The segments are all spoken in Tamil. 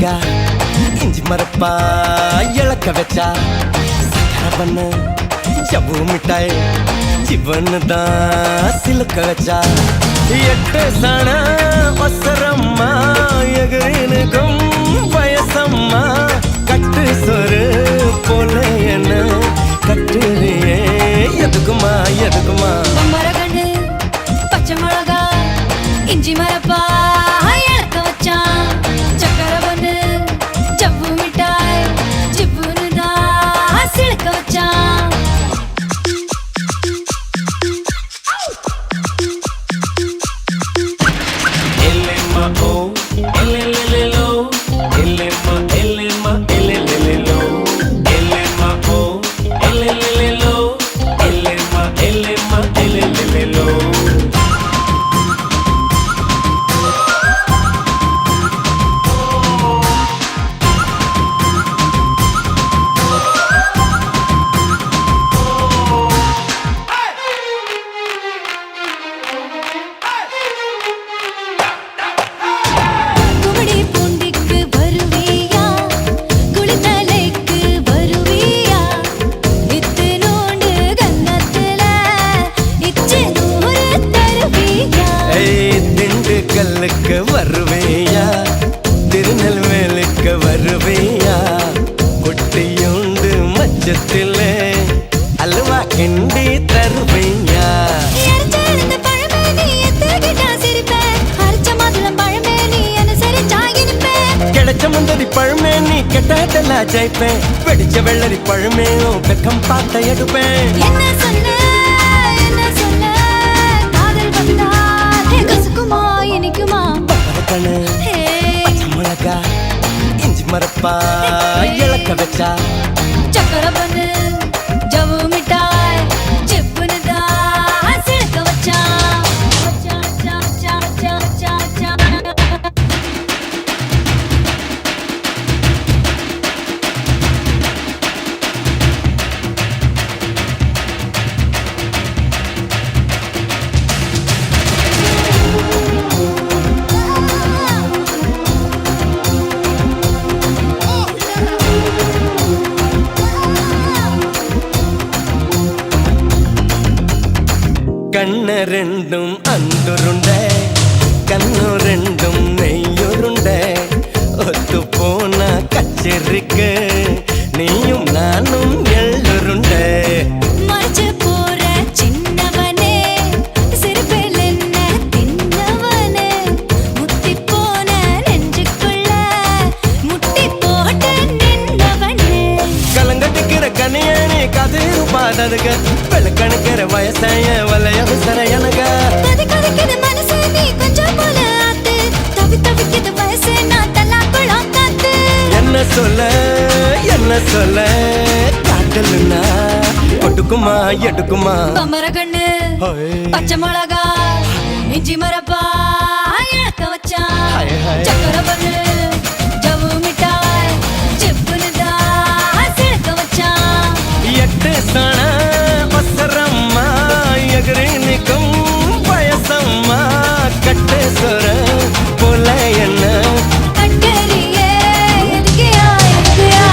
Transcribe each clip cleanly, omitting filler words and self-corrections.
மிளகா இஞ்சி மரப்பா இழக்க வச்சா சக்கரை பண்ணு ஜவ்வு மிட்டாய் சிவன்னு தான் சிலுக்க வச்சா எட்டு சன ஒசரம்மா எகிரினுக்கும் வயசம்மா கட்டு சொரு போல என்ன கட்டுறியே எதுக்குமா எதுக்குமா மரகண்டு பச்சை மிளகா இஞ்சி மரப்பா இழக்க வச்சான் சக்கரை பண்ணு ஜவ்வு மிட்டாய் சிப்புன்னு தான் சிலுக்க வச்சான் வருவேயா திருநெல்வேலுக்கு வருவேயா குட்டியுண்டு மச்சத்திலே அல்வா கிண்டி தருவேயா கிடைச்ச முந்தரி பழமே நீ கெட்டதெல்லாம் ஜெயிப்பேன் வெடிச்ச வெள்ளரி பழமே வெக்கம் பார்த்த எடுப்பேன் பச்சை மிளகா இஞ்சி மரப்பா இழக்க வச்சா சக்கரை பண்ணு ஜவ்வு மிட்டாய் சிப்புன்னு தான் சிலுக்க வச்சான் கண்ண ரெண்டும் அந்துருண்ட கண்ணு ரெண்டும் நெய்யுருண்ட ஒத்து போன கச்சேரிக்கு நீயும் நானும் எள்ளுருண்ட மறைச்சு போற சின்னவனே சிறுபில் என்ன தின்னவனே முத்தி போன நெஞ்சுக்குள்ள முட்டி போட்டு நின்றவனே கலங்கட்டிக்கிற கனியணி கதிரு பாடதுக வெளுக்கணுக்கிற வயசைய வலைய விசர எனக கதிக்கிற மனசு நீ கொஞ்சம் போல ஆத்து தவி தவிக்கிற வயசு நான் தல்லாக்குளம் காத்து என்ன சொல்ல காட்டலுன்னா ஒட்டுக்குமா எடுக்குமா மரகண்ணு பச்சை மிளகா இஞ்சி மரப்பா இழக்க வச்சான் சக்கரை பண்ணு ஜவ்வு மிட்டாய் சிப்புன்னு தான் சிலுக்க வச்சான் எட்டு சன ஒசரம்மா எகிரினுக்கும் வயசம்மா கட்டு சொர போல என்ன கட்டறியே எதுக்கியா எதுக்கியா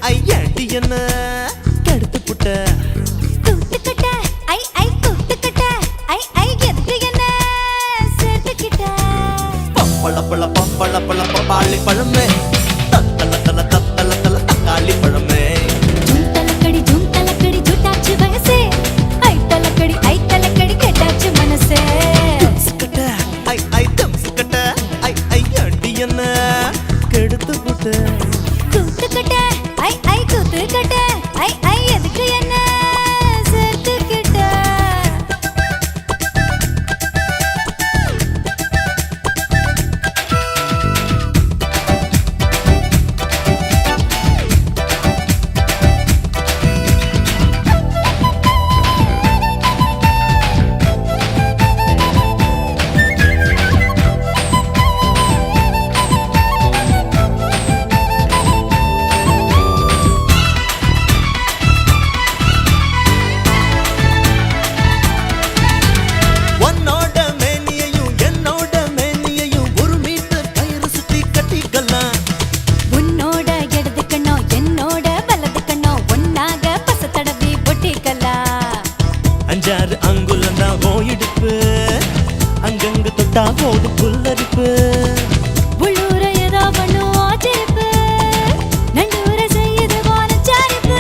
ஐ ஏண்டி என்ன கெடுத்து புட்ட கூட்டுக்கிட்ட கூட்டுக்கிட்ட எதுக்கு என்ன சேர்த்துக்கிட்ட பப்பள பப்பாளி பழமே தத்தல தக்காளி பழமே ஜூம் தலக்கடி ஜூட்டாச்சு வயசே ஐ தலக்கடி கேட்டாச்சு மனசே தம்சுக்கட்ட ஐ ஏண்டி என்ன கெடுத்து புட்ட கூட்டுக்கிட்ட கூத்துக்கிட்ட எதுக்கு என்ன அஞ்சாறு அங்குலம் தான் ஓயிடுப்பு அங்கங்க தொட்டா போது புல்லரிப்பு உள்ளூர ஏதோ பண்ணும் ஆச்சரிப்பு நண்டூர செய்யுது வானச்சாரிப்பு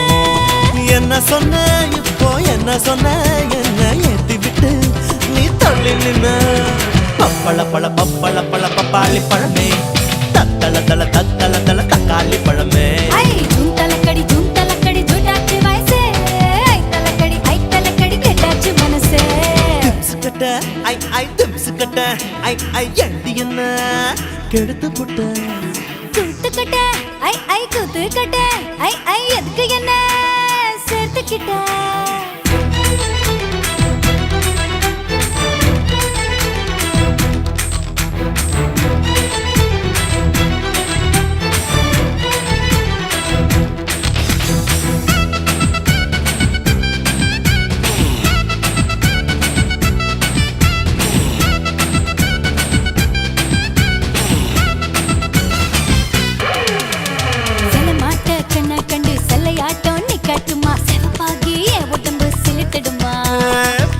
என்ன சொன்ன இப்போ என்ன சொன்ன என்ன ஏத்தி விட்டு நீ தள்ளி நின்ன பப்பள பழ பப்பாளி பழமே தத்தள தள தக்காளி பழமே ஐ ஜூம் தலக்கடி ஜூட்டாச்சு வயசே ஐ தலக்கடி கெட்டாச்சு மனசே திம்சுக்கட்ட ஐ திம்சுக்கட்ட ஐ எண்டி என்ன கெடுத்து புட்ட கூத்துக்கட்ட ஐ கூத்துக்கட்ட ஐ எதுக்கு என்ன சேர்த்துக்கிட்ட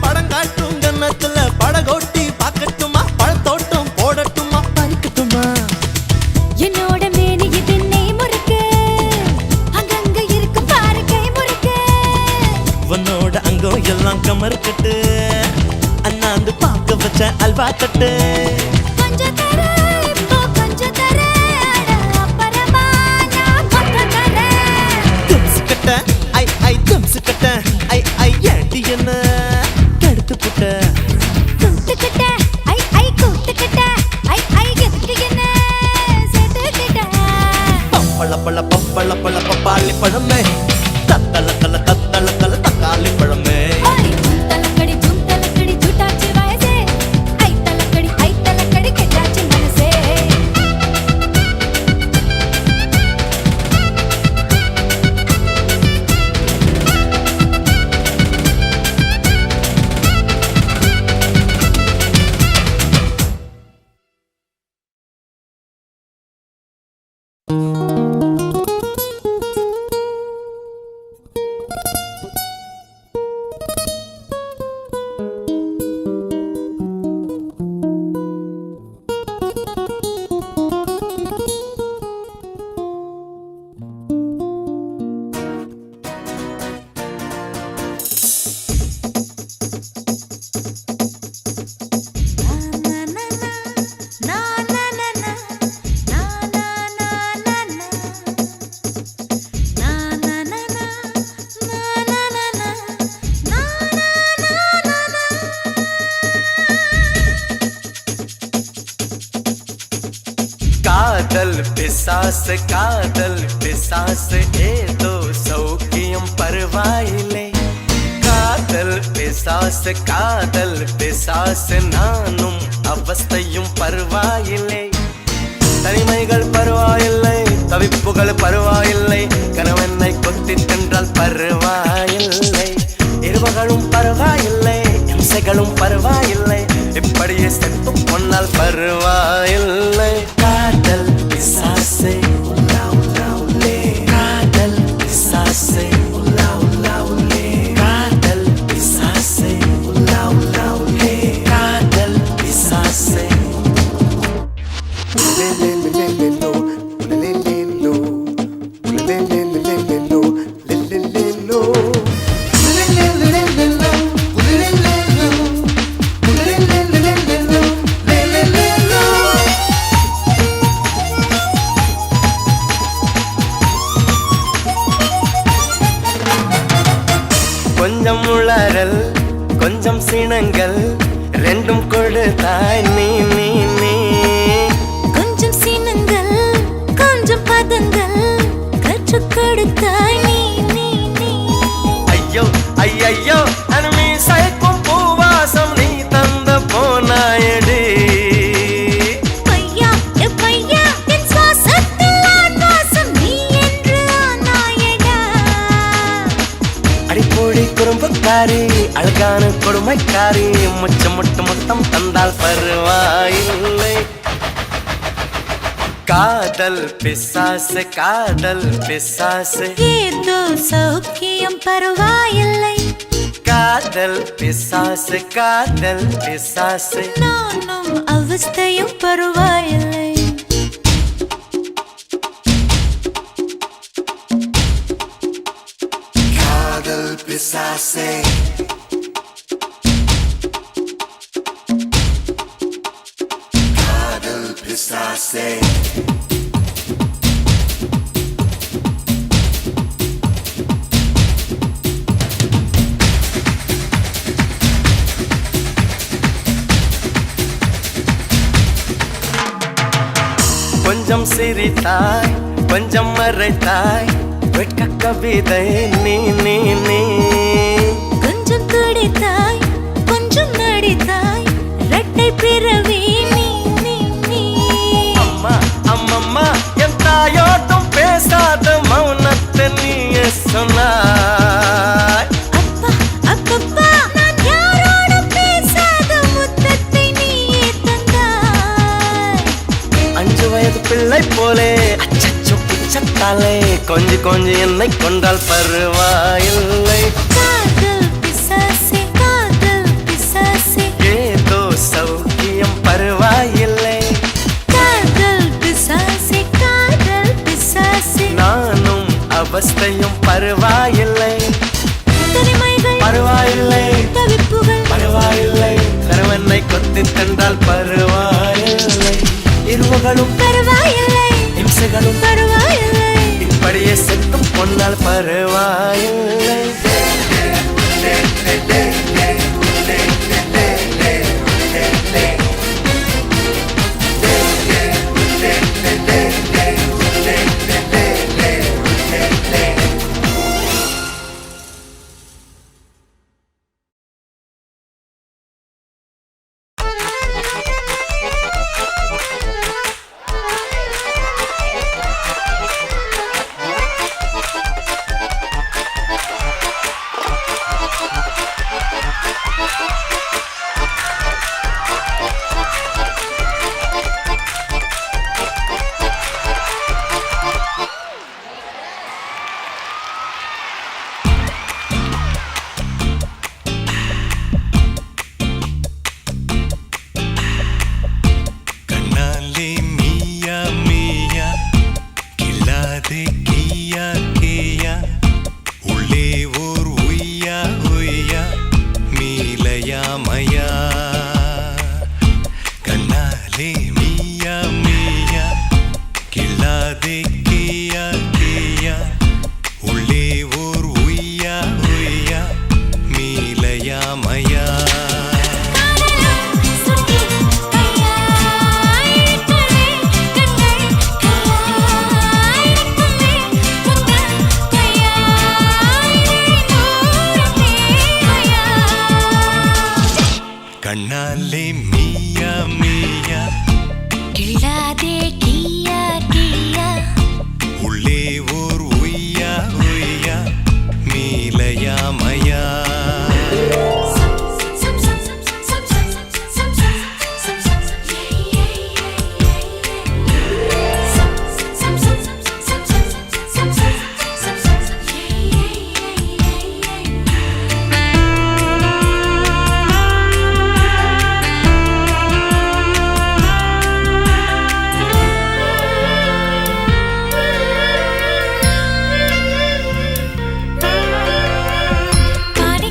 படம் காட்டும் கன்னத்துல படகோட்டி பாக்கட்டுமா பழத்தோட்டம் போடட்டுமா பறிக்கட்டுமா என்னோட மேனி இது நெய் முறுக்கு அங்கங்க இருக்கு பாரு கை முறுக்கு உன்னோட அங்கோ எல்லாம் கமர்கட்டு அண்ணாந்து பார்க்க வச்ச அல்வா கட்டு கொஞ்சம் தர இப்போ கொஞ்சம் தர அட அப்புறமா நான் மொத்தம் தரேன் திம்சுக்கட்ட ஐ திம்சுக்கட்ட ஐ ஏண்டி என்ன கெடுத்து புட்ட கூத்துக்கிட்ட ஐ கூத்துக்கிட்ட ஐ எதுக்கு என்ன சேர்த்துக்கிட்ட பப்பள பப்பாளி பழமே தத்தள தக்காளி பழமே ஜூம் தலக்கடி ஜூட்டாச்சு வயசே ஐ தலக்கடி கெட்டாச்சு மனசே காதல் பிசாசு ஏதோ சௌக்கியம் பரவாயில்லை காதல் பிசாசு நானும் அவஸ்தையும் பரவாயில்லை தனிமைகள் பரவாயில்லை தவிப்புகள் பரவாயில்லை கணவனை கொத்தி தின்றால் பரவாயில்லை இருவகளும் பரவாயில்லை இம்சைகளும் பரவாயில்லை இப்படியே செத்து பொன்னால் பரவாயில்லை காதல் பிசாசே காதல் பிசாசே காதல் பிசாசே காதல் பிசாசே கொஞ்சம் உளறல் கொஞ்சம் சினங்கள் ரெண்டும் கொடுத்தாய் நீ நீ நீ கொஞ்சம் சினங்கள் கொஞ்சம் பதங்கள் கற்றுக் கொடுத்தாய் நீ நீ நீ ஐயோ ஐயோ அனுமி சயக்கும் பூவாசம் நீ தந்த போனாயடி பையா என் சுவாசத்தில் ஆன்வாசம் நீ என்று ஆனாயடா அடிப்பொடி குறும்புக்காரி அழகான கொடுமைக்காரி முச்சம் முட்டு மொத்தம் தந்தால் பரவாயில்லை காதல் பிசாசு ஏதோ சௌக்கியம் பரவாயில்லை காதல் பிசாசு காதல் பிசாசு நானும் அவஸ்தையும் பரவாயில்லை காதல் பிசாசே காதல் பிசாசே கொஞ்சம் சிரித்தாய் கொஞ்சம் மறைத்தாய் வெட்க கவிதை நீ நீ நீ கொஞ்சம் துடித்தாய் கொஞ்சம் நடித்தாய் இரட்டை பிறவி நீ நீ நீ அம்மா அம்மம்மா என் தாயோட்டும் பேசாத மௌனத்தை நீயே சொன்னாய் அப்பா அப்பப்பா நான் யாரோடும் பேசாத முத்தத்தை நீயே தந்தாய் 5 வயது பிள்ளை போலே அச்சச்சோ புச்சத்தாலே கொஞ்சி கொஞ்சி என்னை கொண்டால் பருவாயில்லை காதல் பிசாசே ஏதோ சௌக்கியம் பருவாயில்லை காதல் பிசாசே நானும் அவஸ்தையும் பருவாயில்லை தனிமைகள் பருவாயில்லை தவிப்புகள் பருவாயில்லை கருவனை கொத்தி தந்தால் பருவாயில்லை இருவகளும் பரவாயில்லை இம்சைகளும் பரவாயில்லை இப்படியே செத்தும் பொன்னால் பருவாயில்லை கண்ணாலே மீயா மீயா கிள்ளாதே கியா கியா உள்ளே ஓர் உய்யா உய்யா மீலையா மயா பாடி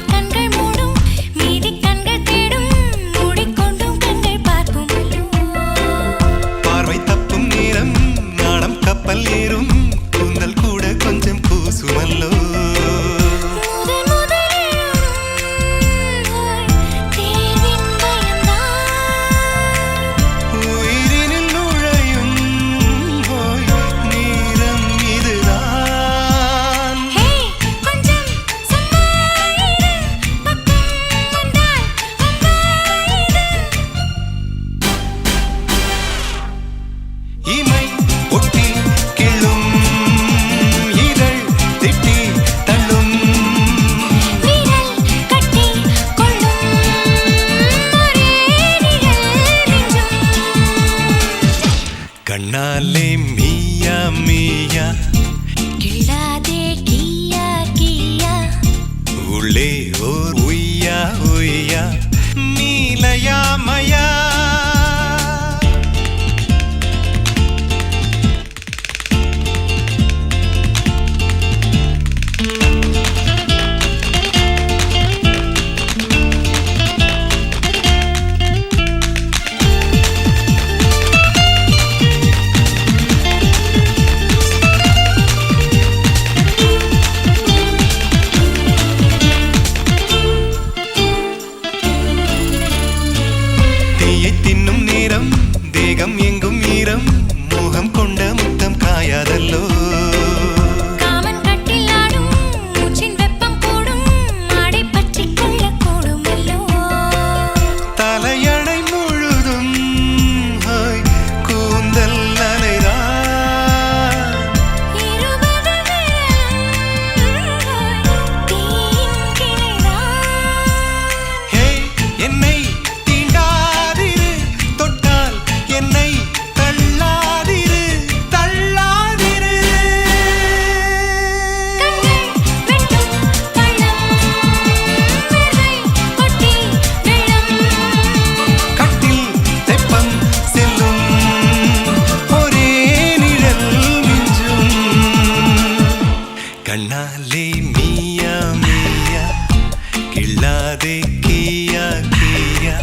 துள்ளாதே கீயா கீயா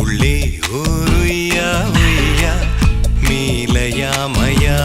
உள்ளே ஓர் உய்யா உய்யா மீலையா மயா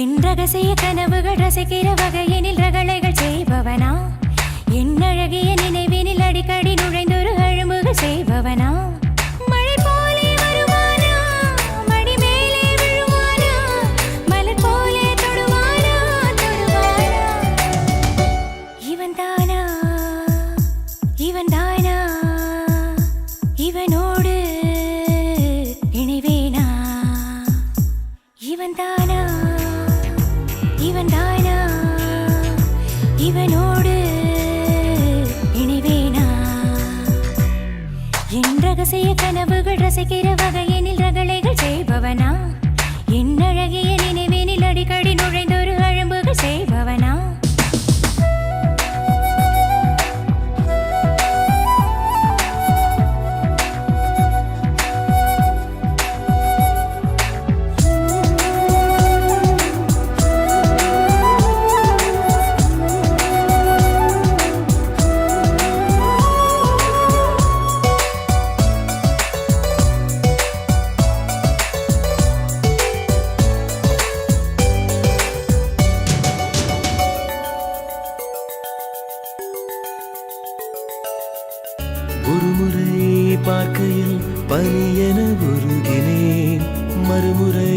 என் ரகசிய கனவுகள் ரசிக்கிற வகையினில் ரகளைகள் செய்பவனா என் அழகிய நினைவினில் அடிக்கடி நுழைந்தொரு அழும்புகள் செய்பவனா மழை போலே வருவானா மடி மேலே விழுவானா மலர் போலே தொடுவானா தொடுவானா இவன் தானா இவன் தானா இவனோடு இணைவேனா இவன் தானா இவன் தானா இவனோடு இணைவேனா என் ரகசிய கனவுகள் ரசிக்கிற வகையினில் ரகளைகள் செய்பவனா என் அழகிய நினைவினில் அடிக்கடி நுழைந்தொரு அழும்புகள் செய்பவனா ஒருமுறை பார்க்கையில் பனியென உருகினேன் மறுமுறை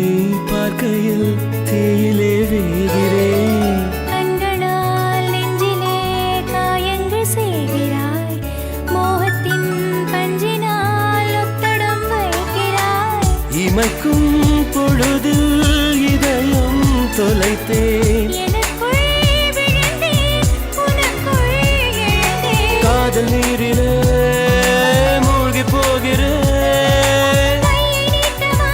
பார்க்கையில் தேயிலே வேகிறேன் கண்களால் நெஞ்சிலே காயங்கள் செய்கிறாய் மோகத்தின் பஞ்சினால் ஒத்தடம் வைக்கிறாய் இமைக்கும் பொழுதில் இதயம் தொலைத்தேன் எனக்குள் விழுந்தேன் உனக்குள் எழுந்தேன் காதல் நீரிலே மூழ்கி போகிறேன் கையை நீட்டவா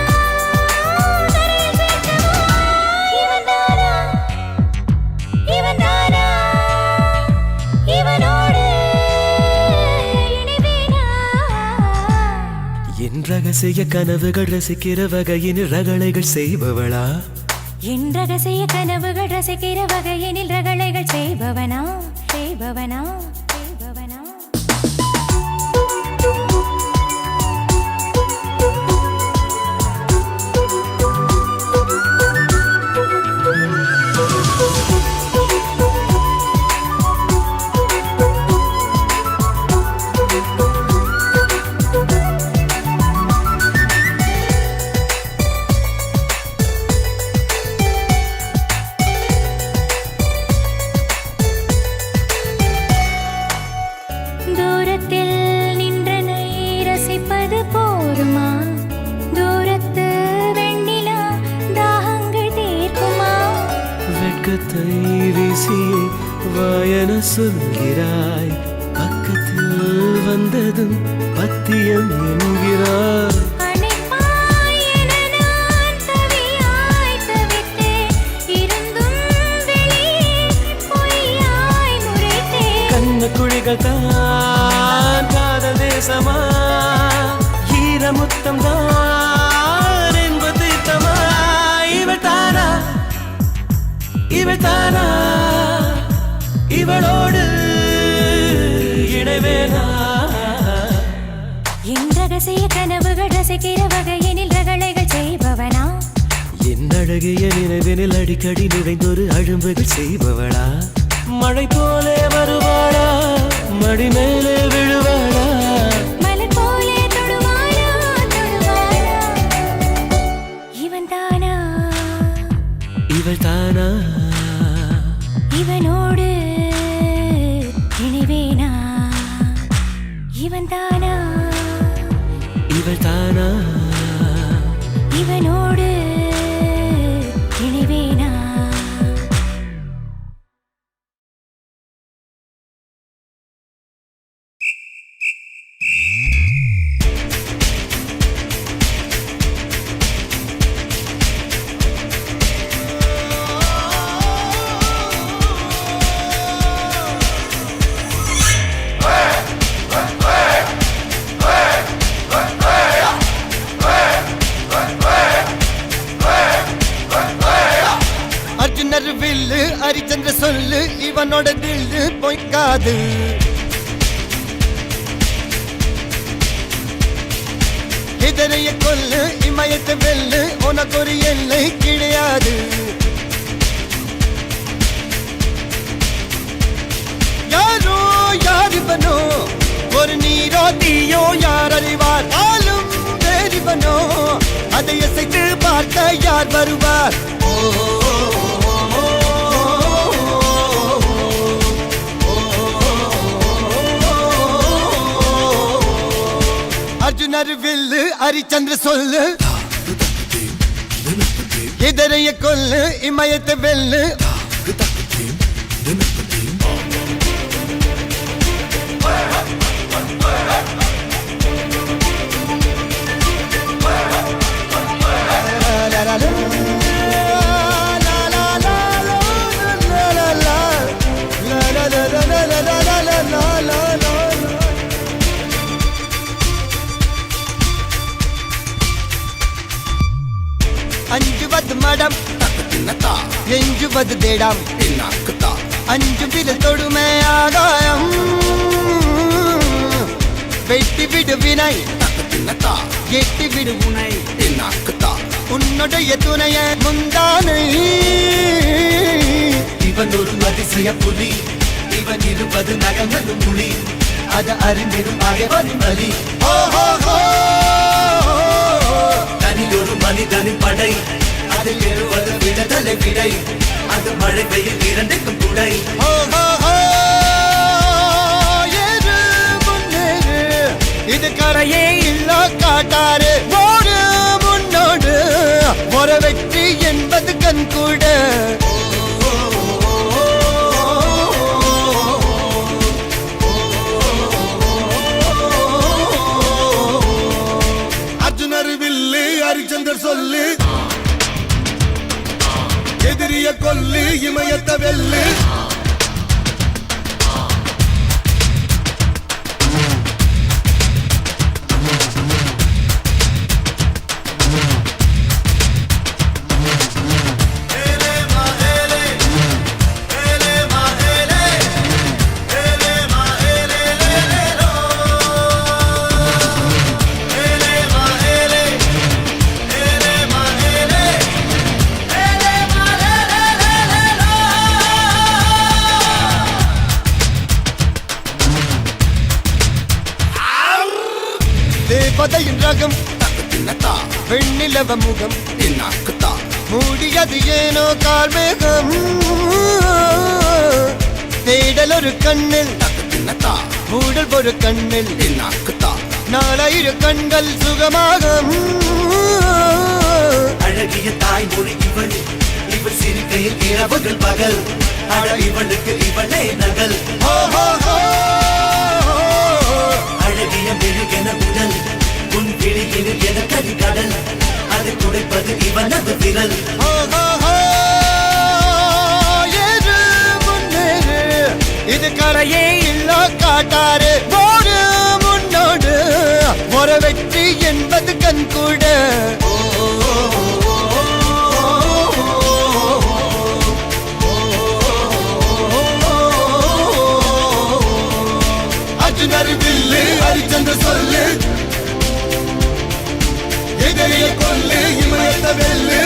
கரையில் சேர்க்கவா இவன் தானா இவன் தானா இவனோடு இணைவேனா என் ரகசிய கனவுகள் ரசிக்கிற வகையினில் ரகளைகள் செய்பவளா என் ரகசிய கனவுகள் ரசிக்கிற வகையினில் ரகளைகள் செய்பவனா செய்பவனா செய்பவனா தூரத்தில் நின்றனை ரசிப்பது போருமா தூரத்து வெண்ணிலா தாகங்கள் தீர்க்குமா வெட்கத்தை வீசியே வாயன சொல்கிறாய் பக்கத்தில் வந்ததும் பத்தியம் என்கிறாய் அணைப்பாய் என நான் தவியாய் தவித்தேன் இருந்தும் வெளியே பொய்யாய் முறைத்தேன் கண்ண குழிகள் தான் காதல் தேசமா ஈரமுத்தம் தான் என்பது தீர்த்தமா இவள் தானா இவள் தானா இவளோடு இணைவேனா என் ரகசிய கனவுகள் ரசிக்கிற வகையினில் ரகளைகள் செய்பவனா என் அழகிய நினைவினில் அடிக்கடி நுழைந்தொரு அழும்புகள் செய்பவளா மழை போலே வருவாளா மடி மேலே விழுவாளா மலர் போலே தொடுவானா தொடுவானா இவன் தானா இவள் தானா இவனோடு தானா இவள் தானா இவனோடு இணைவேனா அர்ஜுனர் வில்லு ஹரிச்சந்திர சொல்லு இவனோட தில்லு பொய்க்காது இதனைய கொல்லு இமயத்தை வெல்லு உனக்கு ஒரு எல்லை கிடையாது யாரோ யார் இவனோ ஒரு நீரோ தீயோ யார் அறிவார் ஆளும் வேறிவனோ அதை இசைத்து பார்க்க யார் வருவார் அர்ஜுனர் வில்லு ஹரிச்சந்திர சொல்லு இதரைய கொல்லு இமயத்தை வெல்லு அஞ்சுவது மடம் எஞ்சுவது தேடம் அஞ்சு விரல் தொடுமை ஆகாயம் வெட்டி விடு வினை எட்டி விடு உனை உன்னுடைய துணைய முந்தானை இவன் ஒரு அதிசய புலி இவன் இருப்பது நகர்ந்தது புலி அது அறிந்திடும் அகைவரும் வலி தனியொரு மனிதனின் படை அதில் எழுவது விடுதலை விடை அது மழை பெய்யும் இரண்டுக்கும் குடை இது கரையே இல்ல காட்டாரு ஓடு முன்னோடு ஒரு வெற்றி என்பது கண் கூட அர்ஜுனர் வில்லு ஹரிச்சந்தர் சொல்லு எதிரிய கொல்லு இமயத்த வெல்லு தேவதையின் ரகம் வெண்ணிலவ முகம் மூடியது ஏனோ கார்மேகம் தேடல் ஒரு கண்ணில் மூடல் ஒரு கண்ணில் நாலாயிர கண்கள் சுகமாக அழகிய தாய்மொழி இவள் இவள் சிரிக்கையில் இரவுகள் பகல் அழ இவளுக்கு இவளே நகல் அழகிய மெழுகென உடல் உன் விழியில் என கதி கடல் அதை துடைப்பது இவனது விரல் இது கரையே இல்ல காட்டாரு ஓடு முன்னோடு ஒரு வெற்றி என்பது கண் கூட அர்ஜுனர் வில்லு ஹரிச்சந்திர சொல்லு எதிரிய கொல்லு இமயத்த வெல்லு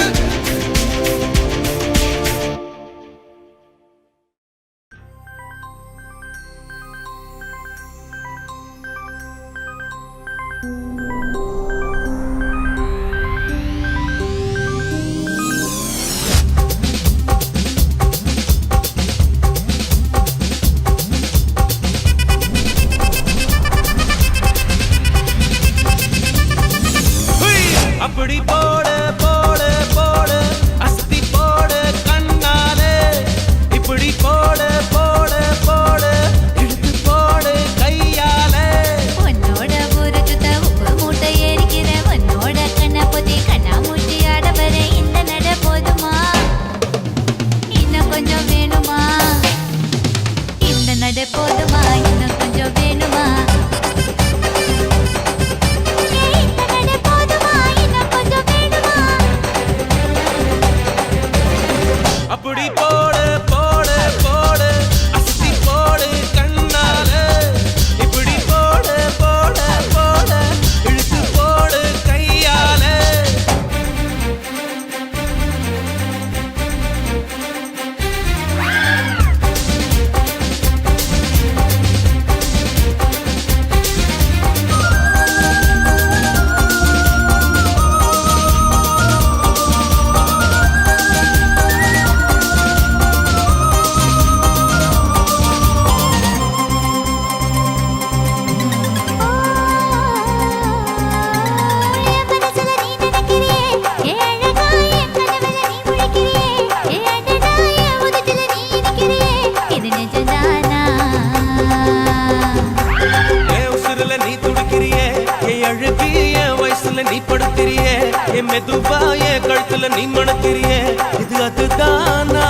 படுத்திரியே என் மெதுவா என் கழுத்துல நீ மணத்திரியே இது அதுதானா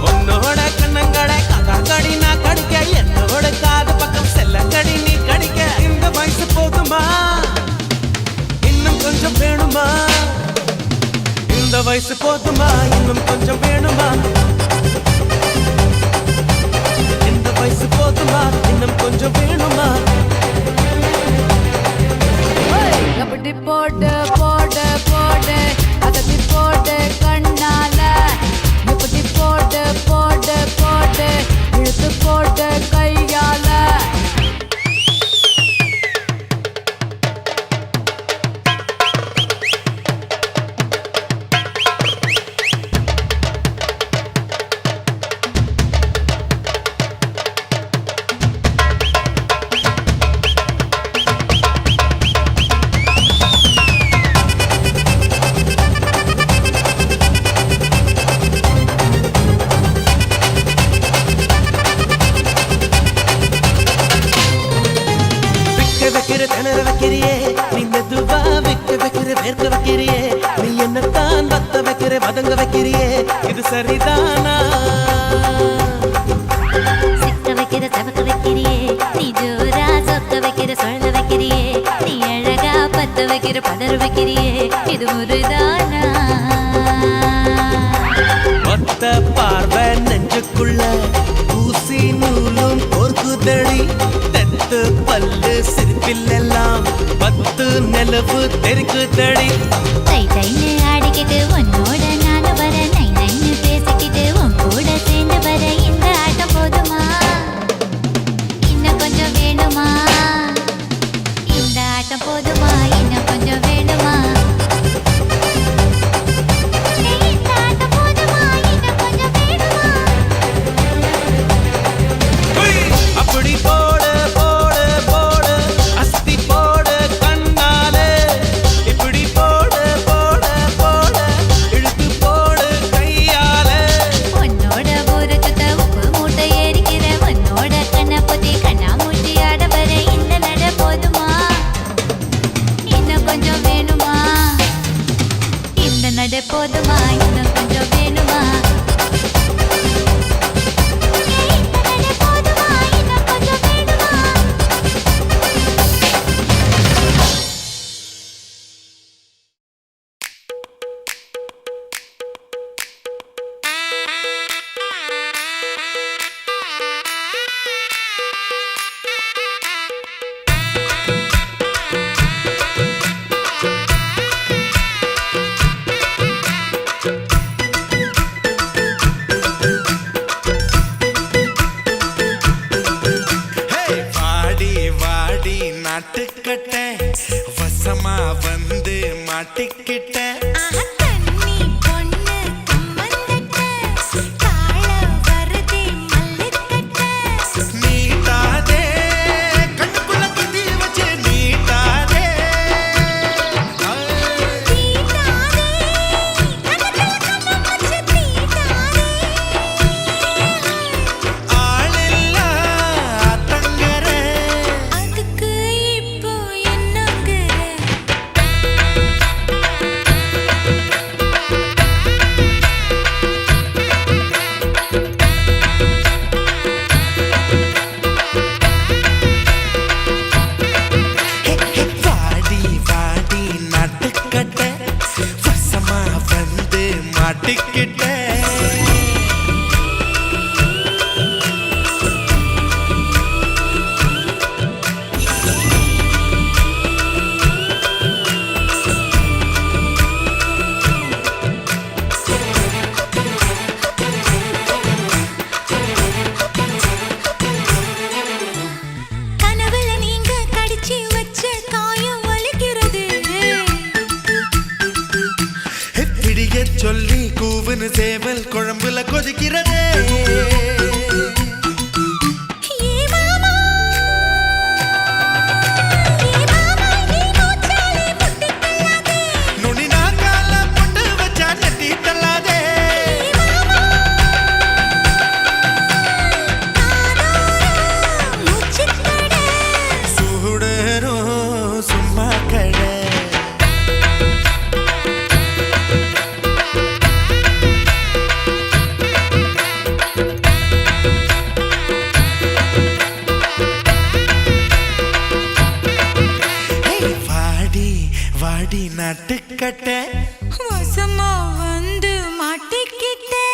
உன்னோட கண்ணங்களை கதாங்கடி நான் கடிக்க என்னோட காது பக்கம் செல்லங்கடி நீ கடிக்க இந்த வயசு போதுமா இன்னும் கொஞ்சம் வேணுமா இந்த வயசு போதுமா இன்னும் கொஞ்சம் வேணுமா இந்த வயசு போதுமா இன்னும் கொஞ்சம் வேணுமா அப்படி போடு போடு போடு அதட்டி போடு கண்ணால இப்படி போடு போடு போடு இழுத்து போடு கையால வைக்கிற திணற வைக்கிறியே நீ மெதுவா வைக்கிற வேர்க்க வைக்கிறியே நீ என்னத்தான் வத்த வைக்கிற வதங்க வைக்கிறியே இது சரிதானா சிக்க வைக்கிற சவக்க வைக்கிறியே நீ ஜோரா சொக்க வைக்கிற சொல்ல வைக்கிறியே நீ அழகா பத்த வைக்கிற பதற வைக்கிறியே இது முருதானா ஒத்த பார்வை நெஞ்சுக்குள்ள ஊசி நூலும் கோர்க்குதடி தெத்து பல்லு சிரிப்பிலெல்லாம் பத்து நிலவு தெருக்குதடி தை தைன்னு ஆடிக்கிட்டு உன்னோட நானும் வர நை நைன்னு பேசிக்கிட்டு உன் கூட சேர்ந்து வர இந்த ஆட்டம் போதுமா இன்னும் கொஞ்சம் வேணுமா இந்த ஆட்டம் போதுமா இன்னும் கொஞ்சம் வேணுமா இந்த ஆட்டம் போதுமா இன்னும் கொஞ்சம் வேணுமா அப்படி போடு போடு போடு அஸ்தி போடு கண்ணாலே இப்படி போடு போடு போடு இழுத்து போடு கையாலே உன்னோட ஊரை சுத்த உப்பு மூட்டை ஏறிக்கிற உன்னோட கண்ணை பொத்தி கண்ணா மூட்டி ஆட வர இந்த நட போதுமா இன்னும் கொஞ்சம் வேணுமா இந்த நட போதுமா இன்னும் கொஞ்சம் வேணுமா இந்த நட போதுமா இன்னும் கொஞ்சம் வேணுமா ஹே, வாடி வாடி நாட்டுக்கட்ட வசமா வந்து மாட்டிக்கிட்ட தண்ணி பொண்ணு கம்மந்தட்ட காள வருதே மல்லுக்கட்ட நீட்டாதே கண்ணுக்குள்ள குத்தி வச்சு நீட்டாதே தீட்டாதே கணக்கல கண்ணம் வச்சு தீட்டாதே ஆளில்லா தங்கர அதுக்கு இப்போ என்னங்கிற வாடி வாடி நாட்டுக்கட்ட வசமா வந்து மாட்டிக்கிட்ட கனவுல நீங்க கடிச்சு வச்ச காயம் வலிக்கிறது பிடிய சொல்லி கூவுன்னு சேவல் குழம்புல கொதிக்கிறதே ஏ மாமா நீ மூச்சாலே முட்டிக்கொள்ளாதே நுனி நாங்கால பொண்ணு நட்டுக்கட்ட வசமா வந்து மாட்டிக்கிட்டே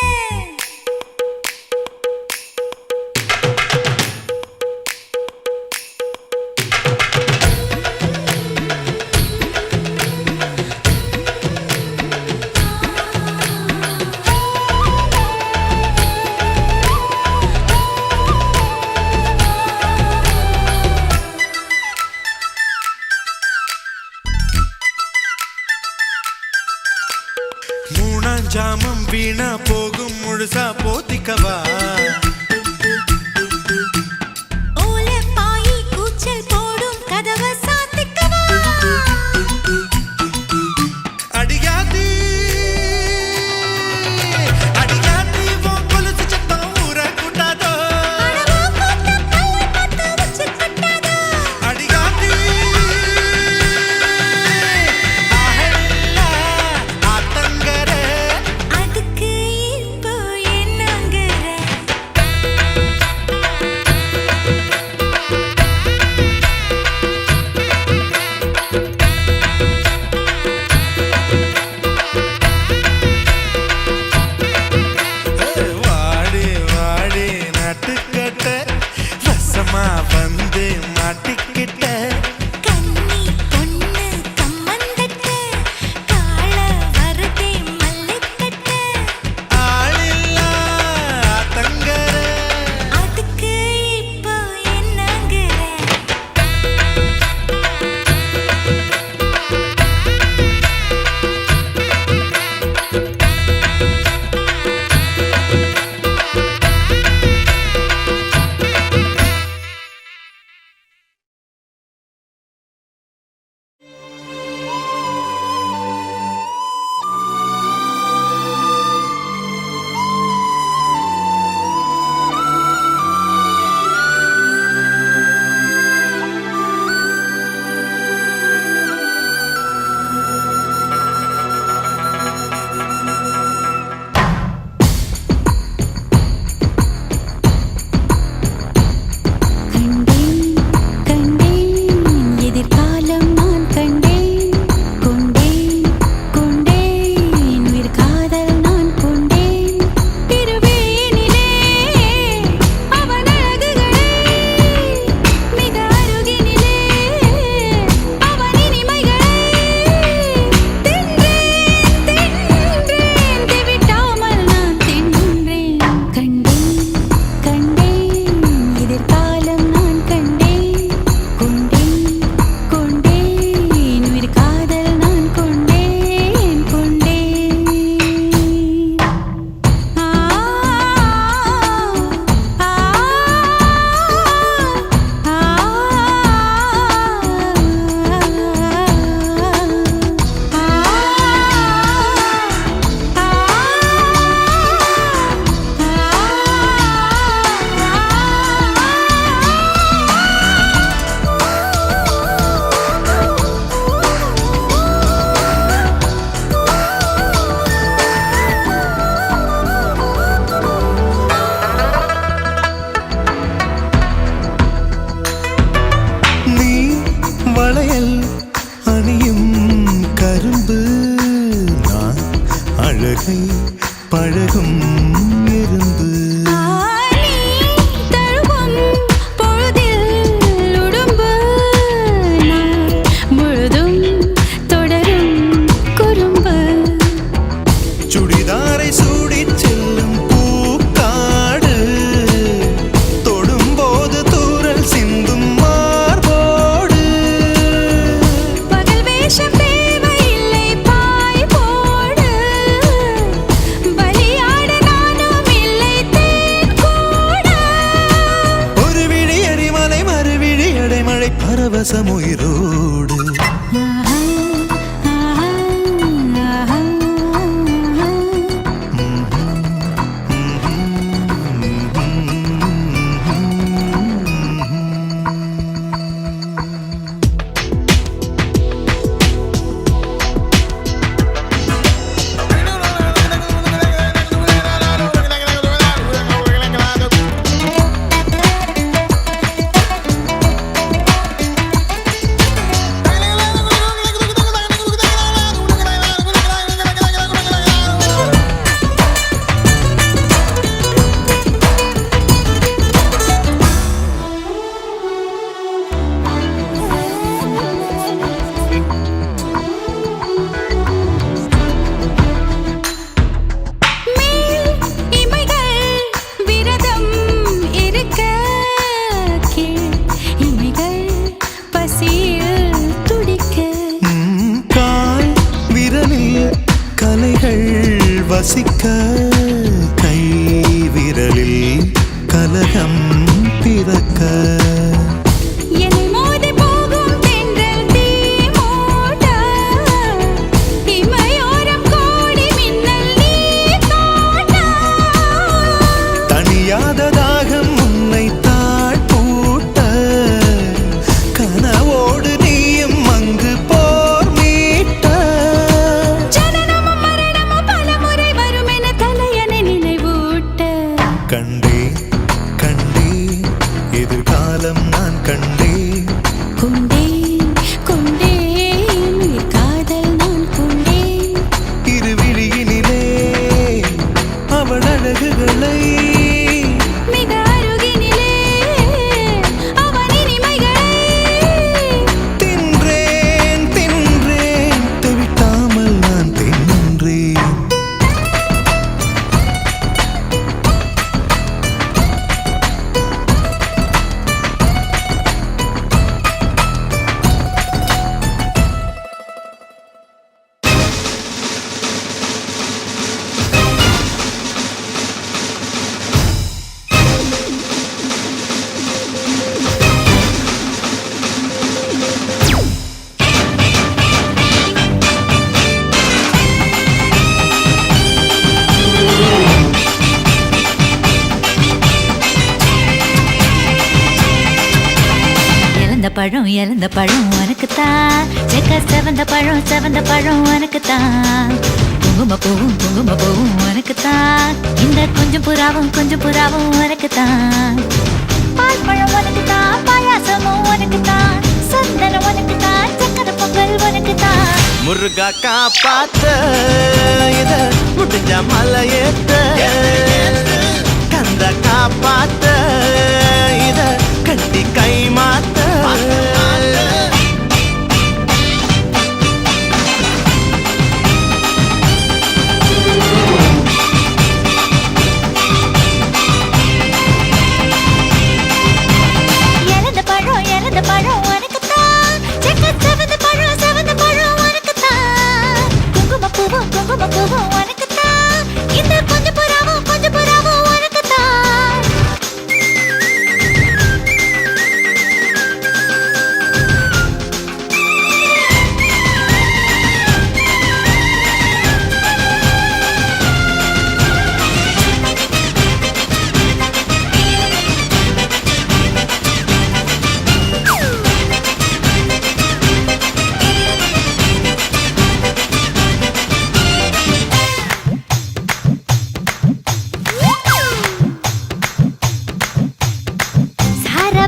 ஜாமம் வீணா போகும் முழுசா போத்திக்கவா ஓலை பாயி கூச்சல் போடும் கதவை சாத்திக்கவா அடியாதி அடியாதி உன் கொலுசு சத்தம் ஊர கூட்டாதோ அடியாதி ஆத்தங்கர அதுக்கு இப்போ என்னங்கிற வாடி வாடி நட்டுக்கட்ட வசமா வந்து மாட்டிக்கிட்ட கண்ணி பொண்ணு கம்மந்தட்ட காள வரதே மல்லுக்கட்ட ஆளில்லா ஆத்தங்கர அதுக்கு இப்போ என்னங்கிற கண்டேன் கண்டேன் எதிர்காலம் நான் கண்டேன் கொண்டேன் கொண்டேன் உயிர் காதல் நான் கொண்டேன் திருவேனிலே அவன் அழகுகளை மிக அருகினிலே அவன் இனிமைகளை தின்றேன் தின்றேன் திவிட்டாமல் நான் தின்றேன் கண்டேன் கண்டேன் எதிர்காலம் நான் கண்டேன் கொண்டேன் கொண்டேன் உயிர் காதல் நான் கொண்டேன் கொண்டேன் ஆ நீ வளையல் அணியும் கரும்பு நான் அழகை பழகும் எறும்பு ஆனி தழுவும் பொழுதில் உடும்பு நான் முழுதும் தொடரும் குறும்பு சுடிதாரை சூடிச் செல்லும் பூக்காடு தொடும்போது தூறல் சிந்தும் மார்போடு பகல் வேஷம் தேவையில்லை பாய் போடு பலியாட நானும் இல்லை தேன் கூட ஒரு விழி எரிமலை மறுவிழி அடைமழை பரவசம் உயிரோடு ஆஹா ஆஹா ரசிக்க கை விரலில் கலகம் பிறக்க என்னை மோதி போகும் தென்றல் தீமூட்ட இமையோரம் கோடி மின்னல் நீ காட்ட தனியாத தாகம் உன்னை தாழ்பூட்ட கனவோடு நீயும் அங்கு போர் மீட்ட ஜனனமும் மரணமும் பலமுறை வரும் என தலையணை நினைவூட்ட கண்டேன் கண்டேன் எதிர்காலம் நான் கண்டேன் கொண்டேன் கொண்டேன் உயிர் காதல் நான் கொண்டேன் இருவிழியினிலே அவள் அழகுகளை மிக அருகினிலே அவன் இனிமைகளை தின்றேன் தின்றேன் தவிட்டாமல் நான் தின்றேன் இழந்த பழம் உனக்குத்தான் செக்க செவந்த பழம் உனக்குத்தான் குங்கும பூவும் உனக்குத்தான் இந்த கொஞ்சம் புறாவும் உனக்குத்தான் பால் பழம் உனக்குத்தான் பாயாசமும் உனக்குத்தான் சந்தனம் உனக்குத்தான் சக்கரை பொங்கல் உனக்குத்தான் முருகா காப்பாத்த இத முடிஞ்ச மலையேத்த கந்த காப்பாத்த இத கட்டி கை மாத்த இழந்த பழம் உனக்குத்தான் செக்க செவந்த பழம் உனக்குத்தான் குங்கும பூவும் உனக்குத்தான் இந்த கொஞ்சம் புறாவும் உனக்குத்தான்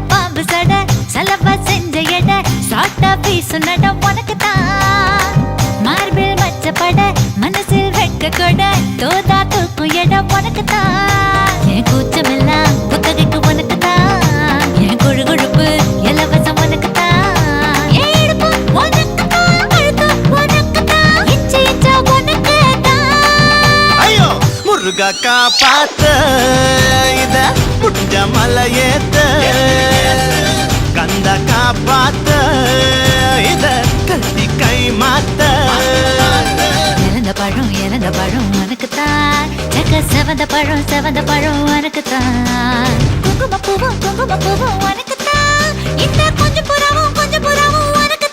பாம்பு சட சலவா செஞ்ச எட சாட்டா பீசு நட உனக்குத்தான் மார்பில் மச்சப்பட மனசில் வெட்க கொட தோதா தூக்கும் இடம் உனக்குத்தான் என் கூச்சமெல்லாம் புத்தகைக்கு உனக்குத்தான் என் கொழுப்பு இலவசம் உனக்குத்தான் என் இடுப்பு உனக்குத்தான் கழுத்து உனக்குத்தான் இச்சா உனக்குத்தான் ஐயோ முருகா காப்பாத்த இத முடிஞ்ச மலையேத்த கந்த காப்பாத்த இத கட்டி கை மாத்த இழந்த பழம் உனக்குத்தான் செக்க செவந்த பழம் உனக்குத்தான் குங்கும பூவும் உனக்குத்தான் இந்த கொஞ்சம் புறாவும் உனக்குத்தான்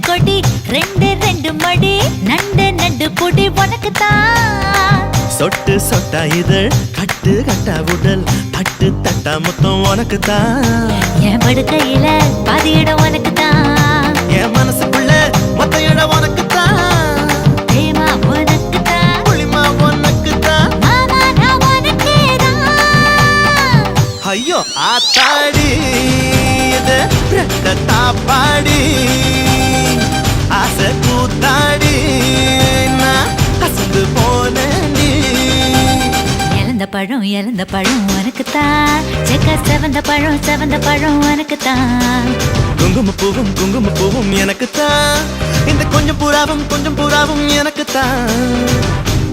கொடி ரெண்டு மடி நண்டு பொடி உனக்குத்தான் சொட்டு சொட்டா இதழ் கட்டு கட்டா உடல் தட்டு தட்டா முத்தம் உனக்குத்தான் என் படுக்கையில பாதி இடம் உனக்குத்தான் என் மனசுக்குள்ள மொத்த இடம் உனக்குத்தான் தேமா உனக்குத்தான் புளிமா உனக்குத்தான் மாமா நான் உனக்கேதான் ஐயோ ஆத்தாடி தாப்பாடி ஆசை கூத்தாடி நான் அசந்து போனேன்டி. இழந்த பழம் உனக்குத்தான் செக்க செவந்த பழம் உனக்குத்தான் குங்கும பூவும் எனக்குத்தான் இந்த கொஞ்சம் புறாவும் எனக்குத்தான்.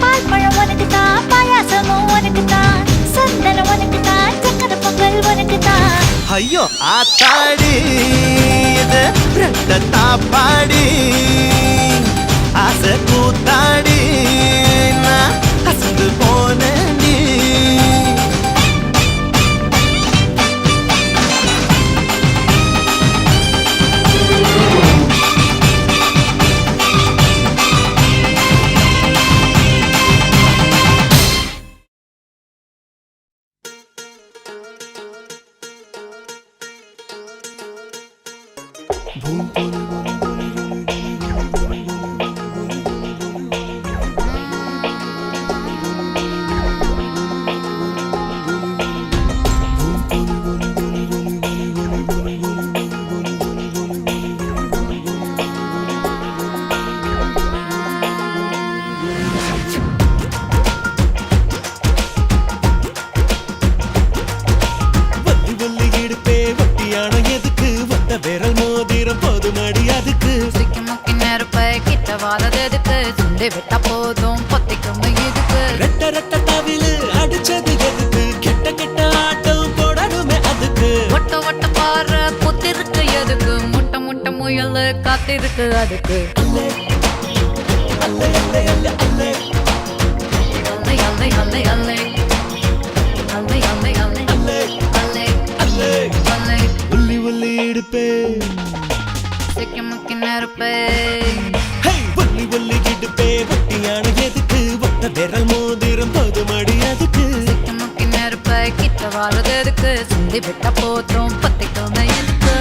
பால் பழம் உனக்குத்தான் பாயாசமும் உனக்குத்தான் சந்தனம் உனக்குத்தான் சக்கரை பொங்கல் உனக்குத்தான். ஐயோ ஆத்தாடி இது ரெட்ட தாப்பாடி ஆசை கூத்தாடி நான் அசந்து போனேன்டி. விரல் மோதிரம் போதுமடி அதுக்கு சிக்கி முக்கி நெருப்பை கிட்ட வாழறதுக்கு சுண்டி விட்டா போதும் பொத்திக்கும் இதுக்கு ரெட்ட ரெட்ட தவிலு அடிச்சது எதுக்கு கெட்ட கெட்ட ஆட்டம் போடணுமே அதுக்கு ஒட்ட ஒட்ட பாரு புத்திருக்கு எதுக்கு முட்டை முட்டை முயல் காத்திருக்கு அதுக்கு அல்லே அல்லே அல்லே அல்லே அல்லே அல்லை அல்லை அல்லை அல்லை அல்லை அல்லை அல்லை அல்லே அல்லை அல்லே அல்லை உள்ளி உள்ளி இடுப்பே சிக்கி முக்கி நெருப்பை ஹே உள்ளி உள்ளி இடுப்பே வட்டியான எதுக்கு ஒட்ட விரல் மோதிரம் போதுமடி அதுக்கு சிக்கி முக்கி நெருப்பை கிட்ட வாழறதுக்கு சுண்டி விட்டா போதும் பொத்திக்கும் இதுக்கு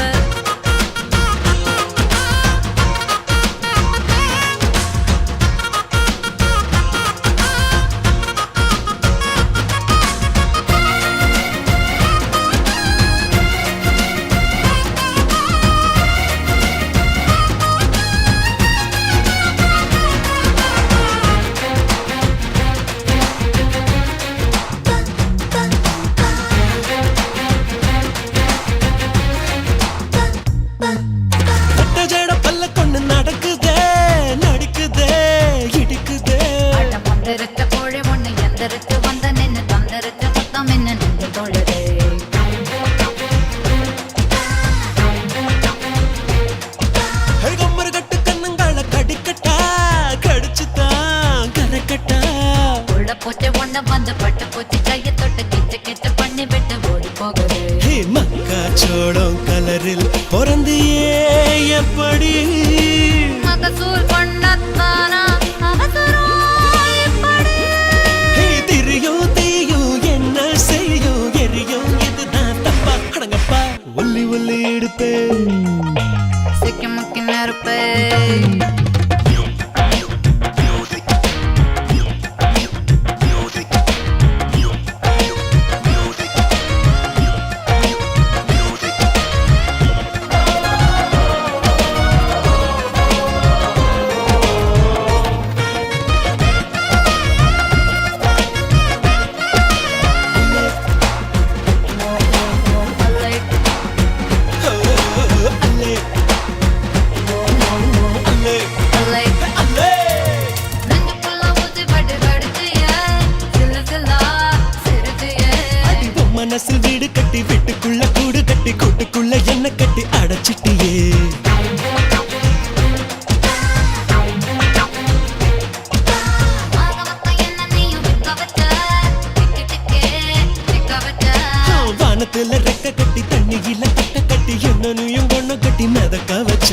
வந்து பட்டு பூச்சி கையை தொட்டு கிச்ச கிச்ச பண்ணி விட்டு ஓடி போகுது மக்காச்சோளம் கலரில் பிறந்தியே எப்படி மகசூல் பண்ணத்தானா அவசரம் எப்படி திரியும் தீயும் என்ன செய்யும் எரியும் இதுதான் தப்பா அடங்கப்பா ஒல்லி ஒல்லி எடுப்பே சிக்கி முக்கி நெருப்பே மனசில் வீடு கட்டி வீட்டுக்குள்ள கூடு கட்டி கூட்டுக்குள்ள என்ன கட்டி அடைச்சிட்டியே வானத்துல ரெக்க கட்டி தண்ணியில கட்ட கட்டி என்னனையும் ஒண்ணு கட்டி மிதக்க வச்ச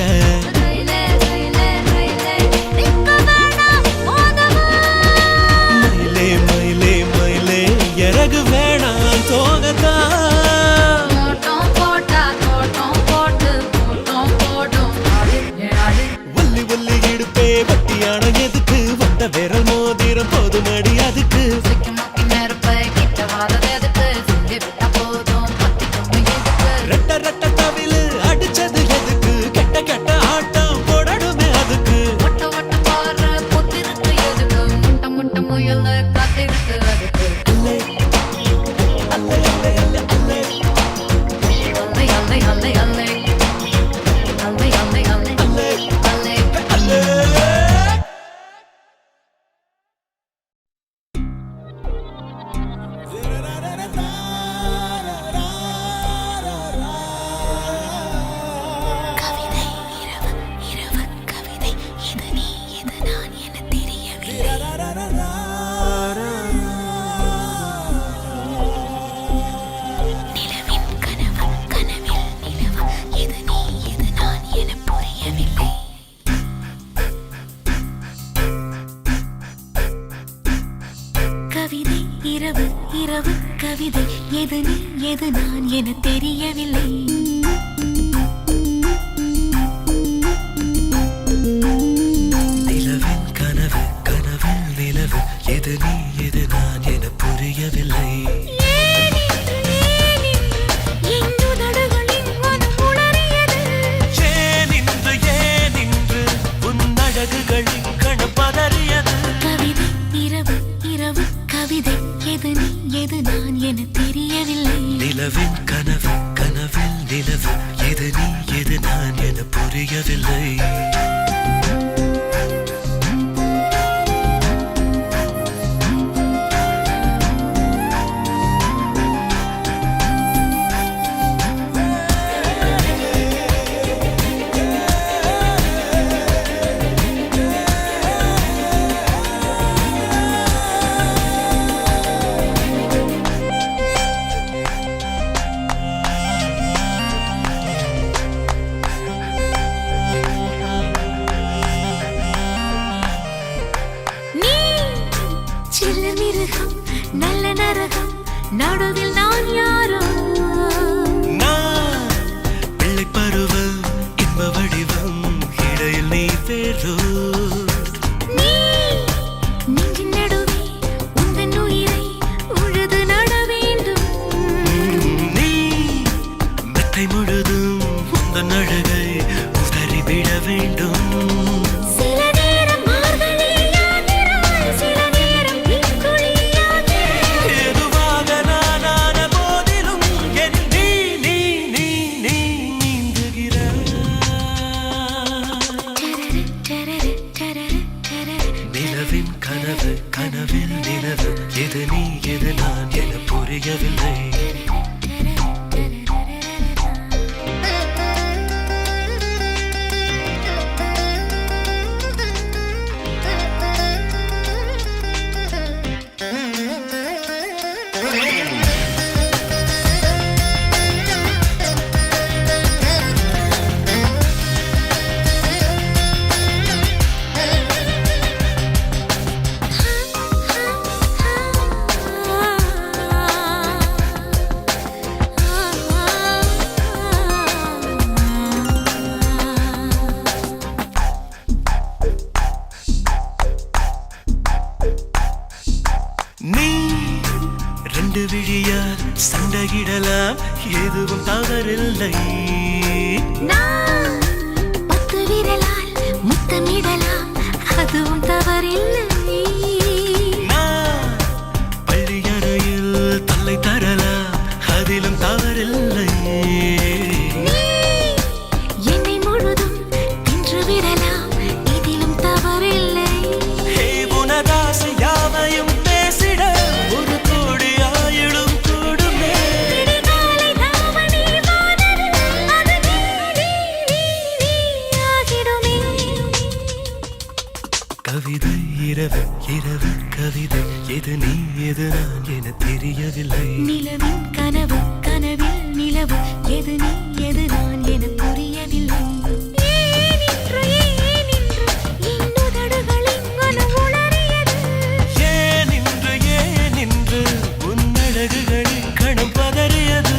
மயிலே மயிலே மயிலே இறகு வேணாம் தோகத்தான் ஒல்லி ஒல்லி இடுப்பே வட்டியான எதுக்கு வந்த விரல் மோதிரம் போதுமடி அதுக்கு ரெட்ட ரெட்ட தவிலு அடிச்சது எதுக்கு முயல் காத்திருக்கு அதுக்கு அல்லை அல்லை அல்லை அல்லை அல்லை அல்லை கவிதை இரவு இரவு கவிதை எது நீ எது நான் என தெரியவில்லை நிலவின் கனவு கனவில் நிலவு எது நீ எது நான் என புரியவில்லை கவிதை இரவு இரவு கவிதை எது நீ எது நான் என தெரியவில்லை நிலவின் கனவு கனவில் நிலவு எது நீ எது நான் என புரியவில்லை ஏனின்று உன் அழகுகளின் கணப்பதறியது கவிதை இரவு இரவு கவிதை எது நீ எது நான் என தெரியவில்லை நிலவின் கனவு கனவில் நிலவு எது நீ எது நான் என புரியவில்லை நீ சில்லு மிருகம் நல்ல நரகம் நடுவில் நான் யாரோ நான் பிள்ளை பருவம் இன்ப வடிவம் இடையில் நீ பேரோ நீ நெஞ்சின் நடுவே உந்தன் உயிரை உழுது நட வேண்டும் நீ மெத்தை முழுதும் உந்தன் அழகை உதறி விட வேண்டும் சில நேரம் மார்கழியாகிறாய் சில நேரம் பின்குழியாகிறாய் எதுவாக நானான போதிலும் என் நீ நீ நீ நீ நீந்துகிறாய் டரரு டரரு டரரு நிலவின் கனவு கனவில் நிலவு எது நீ எது நான் என புரியவில்லை நீ ரெண்டு விழியால் சண்டையிடலாம் எதுவும் தவறில்லை நான் 10 விரலால் முத்தமிடலாம் அதுவும் தவறில்லை நான் பள்ளியறையில் தலை தரலாம் அதிலும் தவறில்லை நீ என்னை முழுதும் தின்று விடலாம் இதிலும் தவறில்லை ஹே உனதாசை யாவையும் பேசிட ஒரு கோடி ஆயிடும் கூடுமே விடிகாலை தாவணி வானவில் அது நீ ஆகிடுமே கவிதை இரவு இரவு கவிதை எது நீ எது நான் என தெரியவில்லை நிலவின் கனவு கனவில் நிலவு எது நீ எது நான் என புரியவில்லை ஏனின்று இன்னுதடுகளின் மனம் உளறியது ஏனின்று உன் அழகுகளின் கணம் பதறியது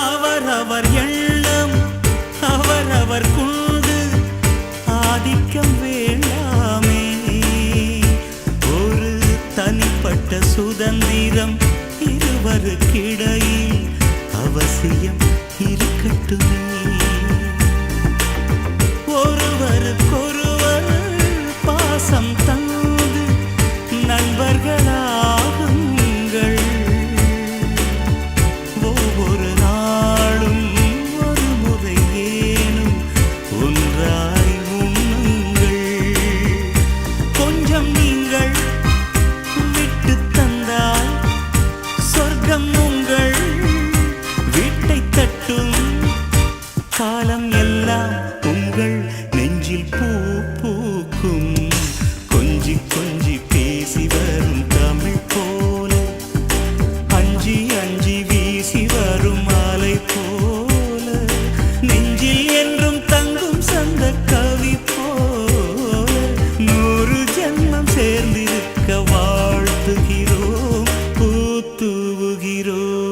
அவரவர் எண்ணம் அவரவர் கொண்டு ஆதிக்கம் வேண்டாமே. ஒரு தனிப்பட்ட சுதந்திரம் இருவருக்கிடையில் அவசியம் இருக்கட்டுமே. ஒருவருக்கொருவர் பாசம் தந்து நண்பர்களாகுங்கள். ஒவ்வொரு நாளும் ஒரு முறை ஏனும் ஒன்றாய் உண்ணுங்கள். கொஞ்சம் நீங்கள் விட்டு தந்தால் சொர்க்கம் உங்கள் வீட்டை தட்டும். காலம் எல்லாம் உங்கள் நெஞ்சில் பூ பூக்கும். கொஞ்சி கொஞ்சி பேசி வரும் தமிழ் போல அஞ்சி அஞ்சி வீசி வரும் மாலை போல நெஞ்சில் என்றும் தங்கும் சந்த கவி போல 100 ஜென்மம் சேர்ந்திருக்க வாழ்த்துகிறோம் பூத்துவுகிறோம்.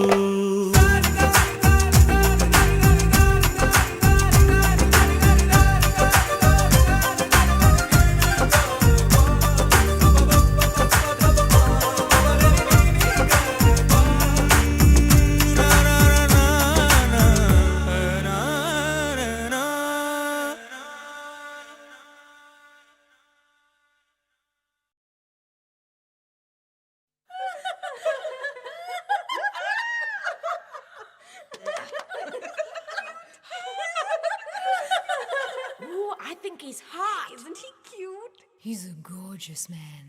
Ooh, I think he's hot. Isn't he cute? He's a gorgeous man.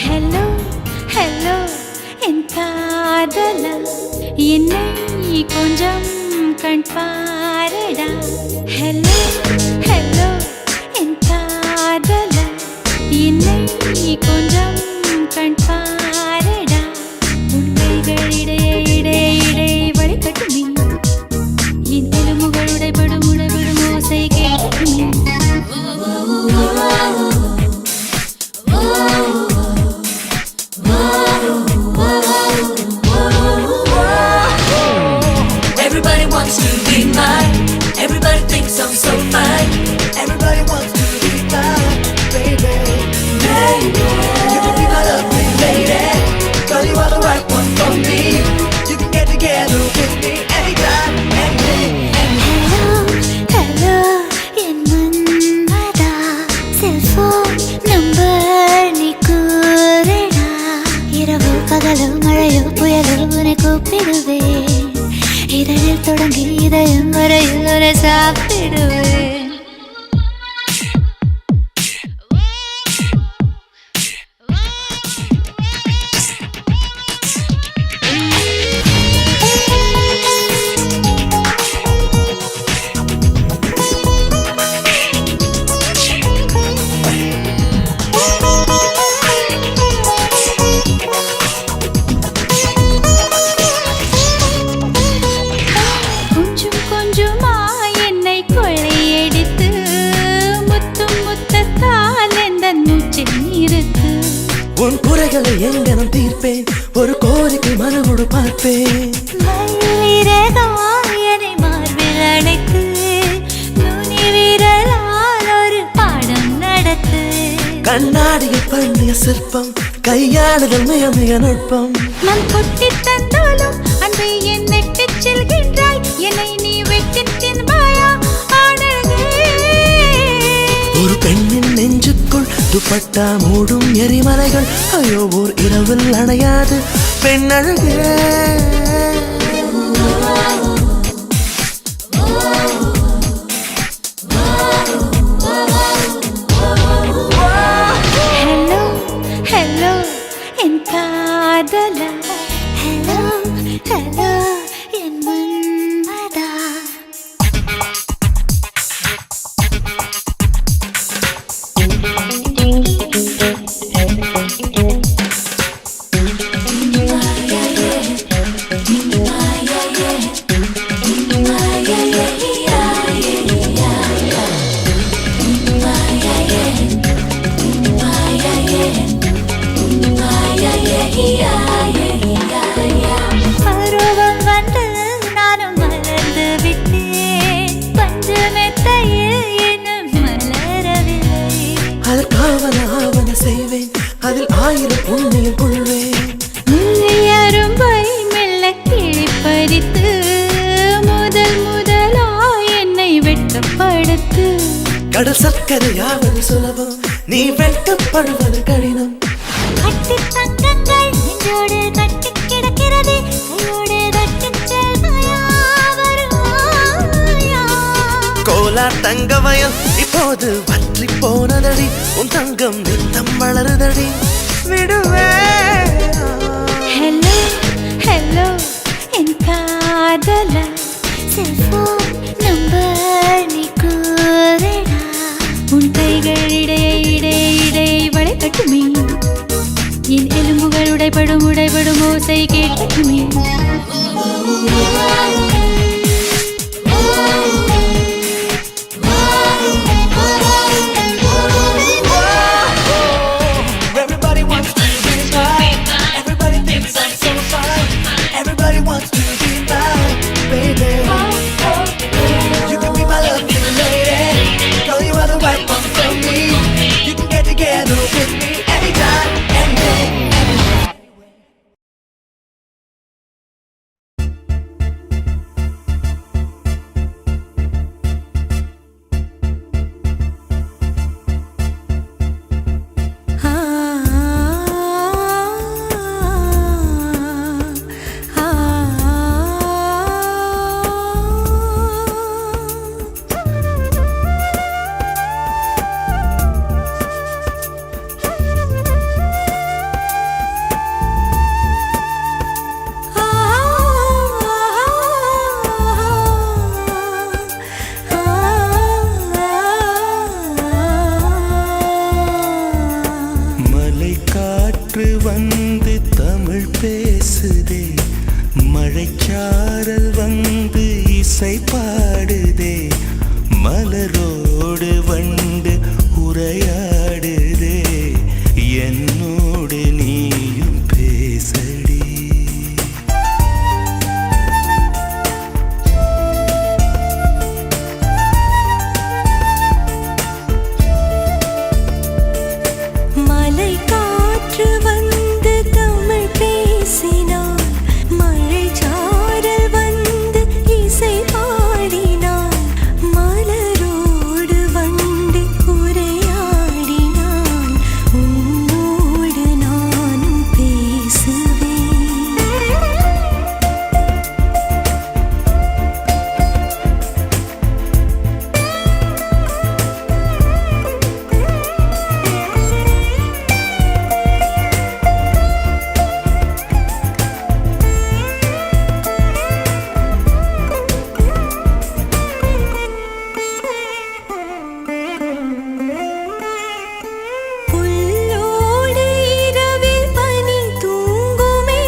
Hello hello என் காதலா, என்னை கொஞ்சம் கண் பாரடா. ஹலோ ஹலோ என் காதலா, என்னை கொஞ்சம் கண் பாரடா. உண்மைகள் இடையே இடையே இடையே வழிகட்டுமே. என் எலும்புகள் உடைபடும் உடைபடும் ஓசை கேட்குமே. Everybody wants to be mine. Everybody thinks I'm so fine. Everybody wants to be mine, baby. Baby, you can be my lovely lady. Cause you are the right one for me. You can get together with me anytime, any day. Hello என் மன்மதா, செல்போன் நம்பர் நீ கூறடா. இரவு பகலோ மழையோ புயலோ உன்னை கூப்பிடுவேன். இதழில் தொடங்கி இதயம் வரையில் உன்னை சாப்பிடுவேன். கொஞ்சம் கொஞ்சமா என்னை கொள்ளையடித்து முத்தும் முத்தத்தால் எந்த மூச்சை நிறுத்து. உன் குறைகளை எங்கனம் தீர்ப்பேன். ஒரு கோரிக்கை மனமுடு பார்ப்பேன். மயிலிறகாயனை மார்பில் அழைத்து நுனி விரலால் ஒரு பாடம் நடத்து. கண்ணாடியில் பண்ணிய சிற்பம், கையாளுதல் மிக மிக நுட்பம். நான் கொட்டி தந்தாலும் அன்பை என் நெட்டிச் செல்கின்றாய். என்னை நீ வெட்டி தின்பாயா ஆனழகே. ஒரு பெண்ணின் நெஞ்சுக்குள் துப்பட்டா மூடும் எரிமலைகள். ஐயோ, ஓர் இரவில் அணையாது பெண்ணழகே. ஹலோ ஹலோ என் காதலா, ஹலோ ஹலோ என் மன்மதா. கடல் சர்க்கரையாவது சுலபம் நீ வெட்டப்படுவது கடினம் கட்டி தங்கங்கள் நெஞ்சோடு கட்டி கிடக்கிறது கையோடு கட்டிச் செல்வாயா வருவாயா கோலார் தங்க வயல் இப்போது வற்றி போனதடி உன் தங்கம் நித்தம் வளருதடி விடுவே ஹலோ ஹலோ என் காதலா செல்போன் நம்பர் நீ கூறடா உன் கைகள் இடையை வளைக்கட்டுமே என் எலும்புகள் உடைபடும் ஓசை கேட்கட்டுமே Everybody wants to be mine. Everybody thinks I'm so fine. Everybody wants to be mine, baby. You can be my lovely lady. Girl, you are the right one for me. You can get together with me anytime, any day, anywhere. மலை காற்று வந்து தமிழ் பேசுதே மழைச்சாரல் வந்து இசை பாடுதே மலரோடு வண்டு உரையாடுதே என்னோடு நீயும் பேசடி மலை காற்று வந்து தமிழ் பேசினான் மழை சாரல் வந்து இசை பாடினான் மலரோடு வண்டு உரையாடினான் உன்னோடு நானும் பேசுவேன் புல்லோடு இரவில் பனி தூங்குமே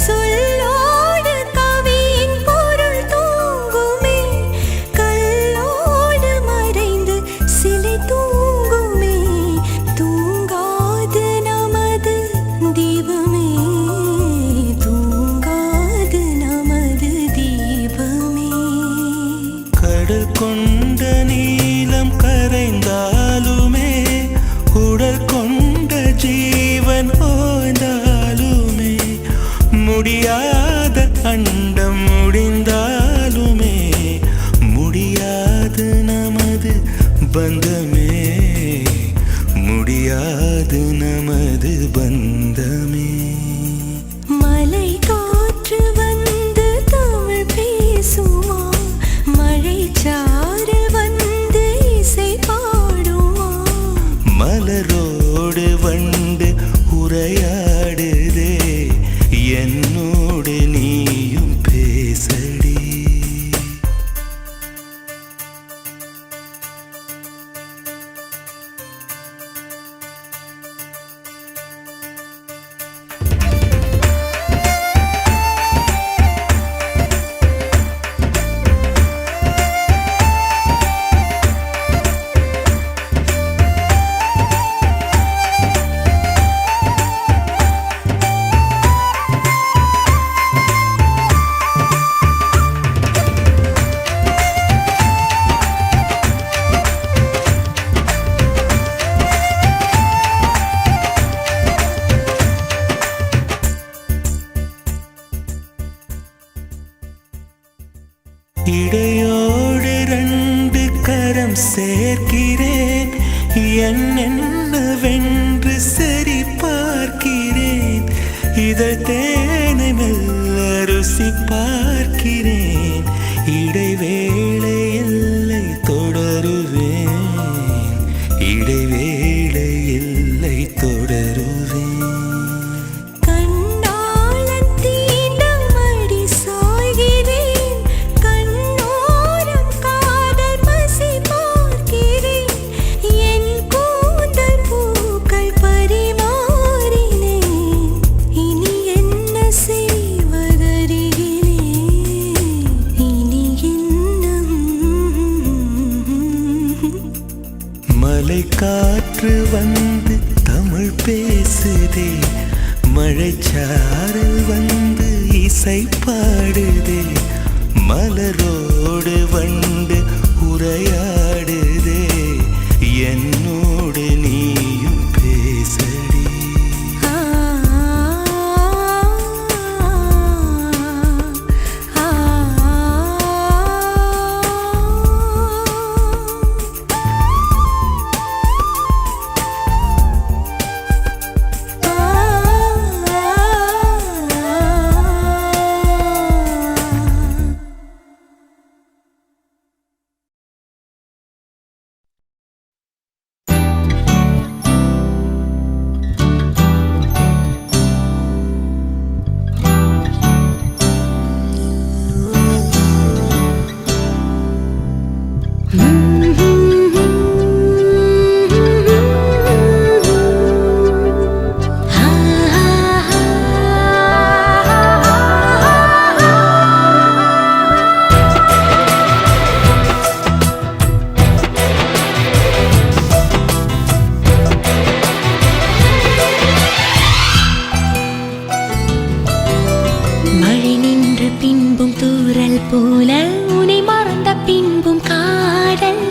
சொல்லோடு கவியின் பொருள் தூங்குமே கல்லோடு மறைந்து சிலை தூங்குமே தூங்காது நமது தீபமே தூங்காது நமது தீபமே கடல் கொண்ட நீலம் கரைந்தாலுமே உடல் கொண்ட ஜீவன் ஓய்ந்தாலுமே முடியாத அண்டம் முடிந்தாலுமே முடியாது நமது பந்தமே முடியாது நமது பந்தமே மலை காற்று வந்து தமிழ் பேசுமா மழை சாரல் வந்து இசை பாடுமா மலரோடு வண்டு உரையாடுதே என்னோடு நீயும் பேசடி இடையோடு ரெண்டு கரம் சேர்க்கிறேன் என்னென்னவென்று சரி பார்க்கிறேன் இதழ் தேனை மெல்ல ருசி பார்க்கிறேன் இடைவேளை எல்லை தொடருவேன் இடைவேளை எல்லை தொடருவேன் காற்று வந்து தமிழ் பேசுதே மழைச்சாரல் வந்து இசை பாடுதே மலரோடு வண்டு உரையாடுதே என்னோடு நீயும் பேசடி பின்பும் காதல்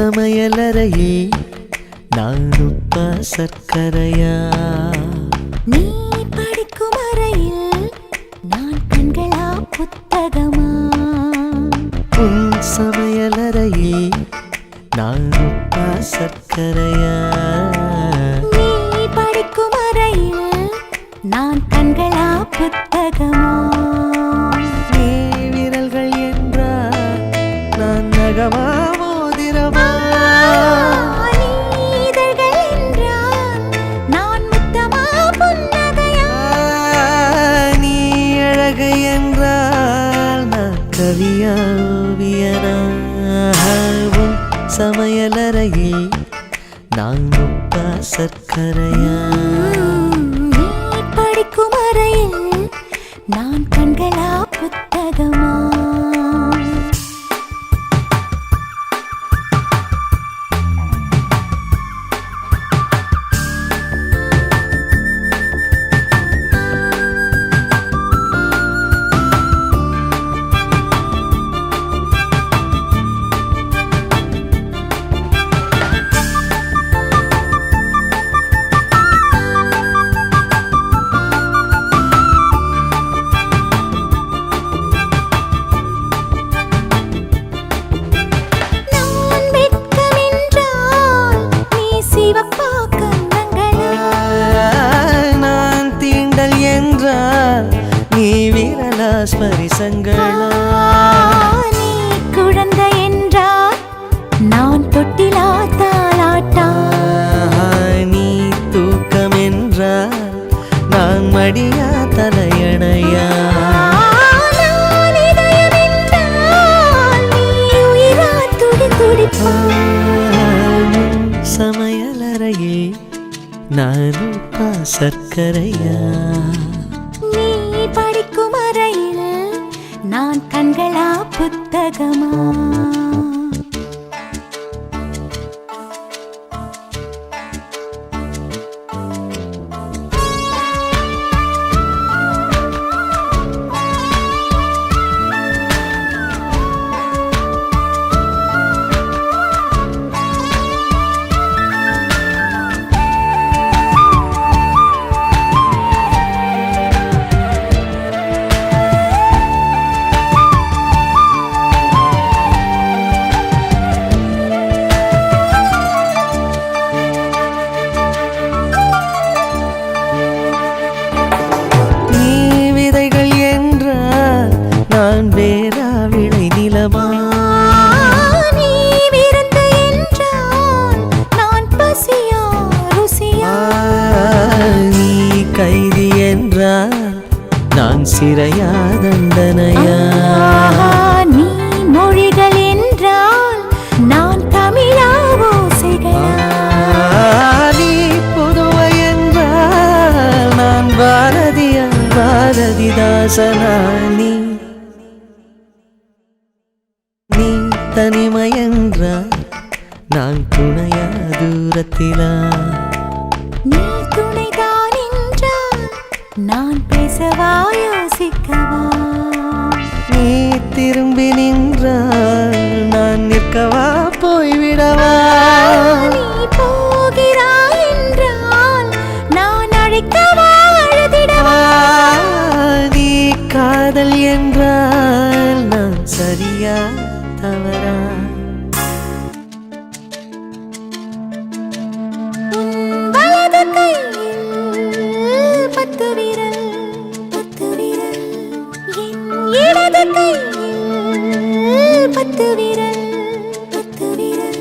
சமையலறையில் நான் உப்பா சர்க்கரையா நீ படிக்கும் அறையில் நான் கண்களா புத்தகமா உன் சமையலறையில் நான் உப்பா சர்க்கரையா நீ படிக்கும் அறையில் நான் கண்களா புத்தகமா நீ விரல்கள் என்றால் நான் நகமா மோதிரமா நீ இதழ்கள் என்றால் நான் முத்தமா புன்னகையா நீ அழகு என்றால் நான் கவியா ஓவியனா உன் சமையலறையில் நான் உப்பா சர்க்கரையா நீ படிக்கும் அறையில் நான் கண்களா புத்தகமா நான் வெட்கமென்றால் நீ சிவப்பா கன்னங்களா நான் தீண்டல் என்றால் நீ விரலா ஸ்பரிசங்களா நீ குழந்தை என்றால் நான் தொட்டிலா தாலாட்டா நீ தூக்கம் என்றால் நான் மடியா தலையணையா நான் இதயம் என்றால் நீ உயிரா துடிப்பா சமையலறையில் நான் உப்பா சர்க்கரையா நீ படிக்கும் அறையில் நான் கண்களா புத்தகமா நீ விதைகள் என்றால் நான் வேறா விளை நிலமா நீ விருந்து என்றால் நான் பசியா ருசியா நீ கைதி என்றால் நான் சிறையா தண்டனையா நீ மொழிகள் என்றால் நான் தமிழா ஓசைகளா நீ புதுவை என்றால் நான் பாரதியா பாரதிதாசனா நீ தனிமை என்றால் நான் துணையா தூரத்திலா நீ துணைதான் என்றால் நான் பேசவா யோசிக்கவா நீ திரும்பி நின்றால் நான் நிற்கவா போய்விடவா நீ போகிறாய் என்றால் நான் அழைக்கவா அழுதிடவா நீ காதல் என்றால் நான் சரியா தவறா வலது கையில் 10 விரல் 10 விரல் என் இடது கையில் 10 விரல் 10 விரல்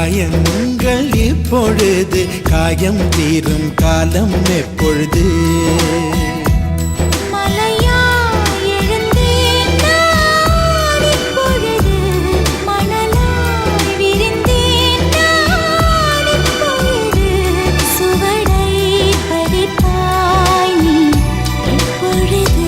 காயங்கள் இப்பொழுது காயம் தீரும் காலம் எப்பொழுது மலையா எழுந்தேன் நான் இப்பொழுது மணலாய் விரிந்தேன் நான் இப்பொழுது சுவடை பதிப்பாய் நீ இப்பொழுது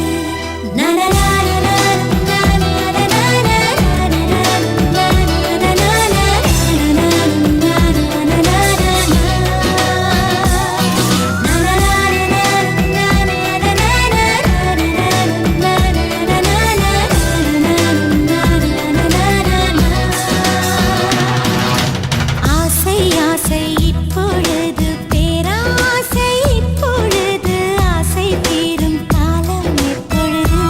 ஆசை ஆசை இப்பொழுது பேராசை இப்பொழுது ஆசை தீரும் காலம் எப்பொழுது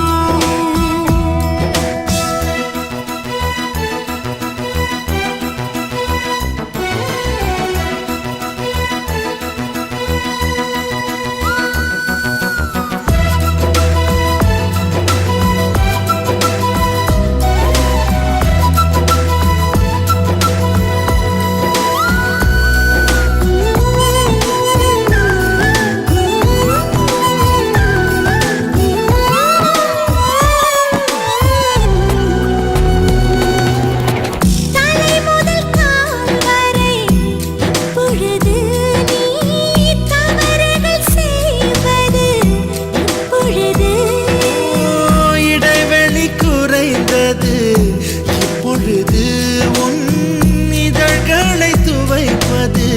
தலை முதல் கால் வரை இப்பொழுது நீ தவறுகள் செய்வது இப்பொழுது இடைவெளி குறைந்தது இப்பொழுது உன் இதழ்களை துவைப்பது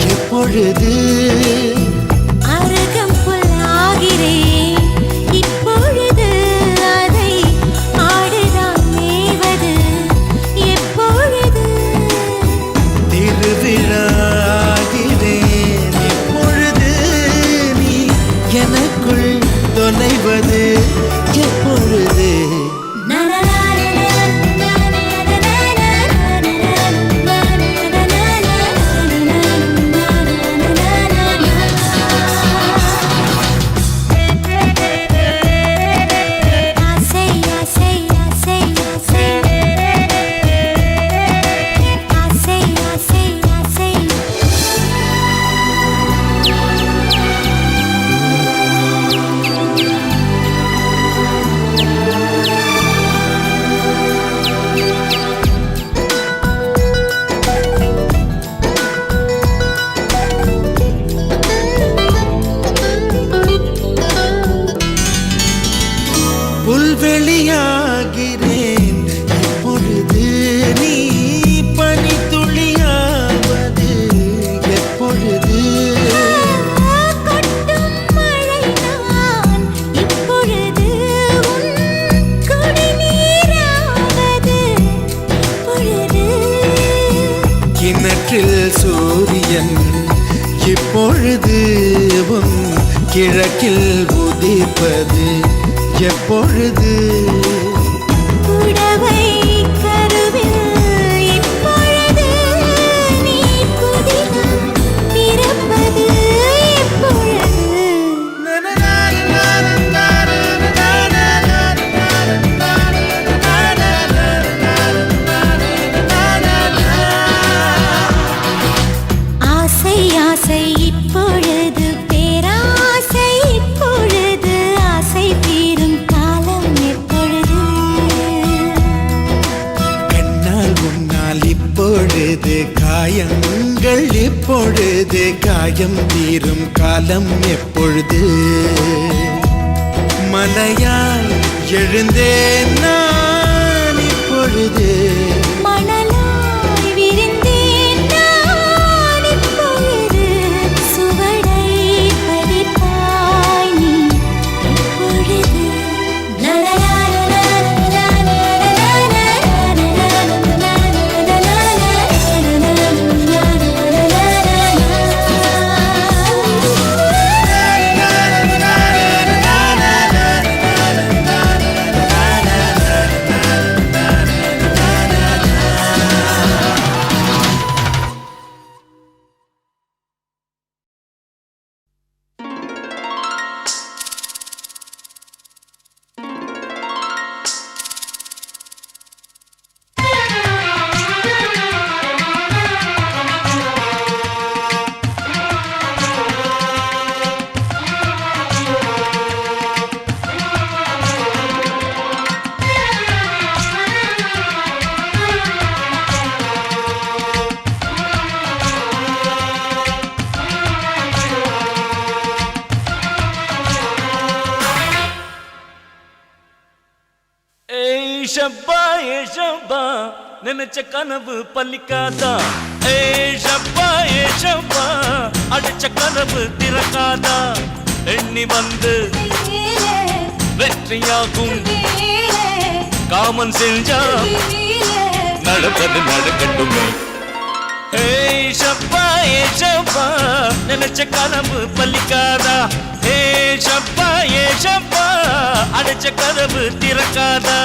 எப்பொழுது அருகம் புல்லாகிறேன் இப்பொழுது அதை ஆடுதான் மேவது எப்பொழுது திருவிழாகிறேன் இப்பொழுது நீ எனக்குள் தொலைவது எப்பொழுது ஆசை ஆசை ஆசை ஆசை ஆசை ஆசை ஆசை புல்வெளியாகிறேன் இப்பொழுது நீ பனித்துளியாவது எப்பொழுது கொட்டும் மழை நான் இப்பொழுது உன் குடிநீராவது இப்பொழுது கிணற்றில் சூரியன் இப்பொழுது உன் கிழக்கில் உதிப்பது எப்பொழுது புடவை கருவில் இப்பொழுது நீ புதினம் பிறப்பது எப்பொழுது ஆசை ஆசை இப்பொழுது பேராசை இப்பொழுது ஆசை தீரும் காலம் எப்பொழுது கண்ணால் உன்னால் இப்பொழுது காயங்கள் இப்பொழுது காயம் தீரும் காலம் எப்பொழுது மலையால் எழுந்தேன் நான் இப்பொழுது மணலாய் விரிந்தேன் நான் இப்பொழுது சுவடை பதிப்பாய் நீ இப்பொழுது ஏஷப்பா நினைச்ச கனவு பலிக்காதா ஏஷப்பா அடிச்ச கனவு திறக்காதா எண்ணி வந்து வெற்றியாகும் காமன் செஞ்சா நடப்பது நடக்கட்டுமே ஏஷப்பா நினைச்ச கனவு பலிக்காதா ஏஷப்பா அடிச்ச கனவு திறக்காதா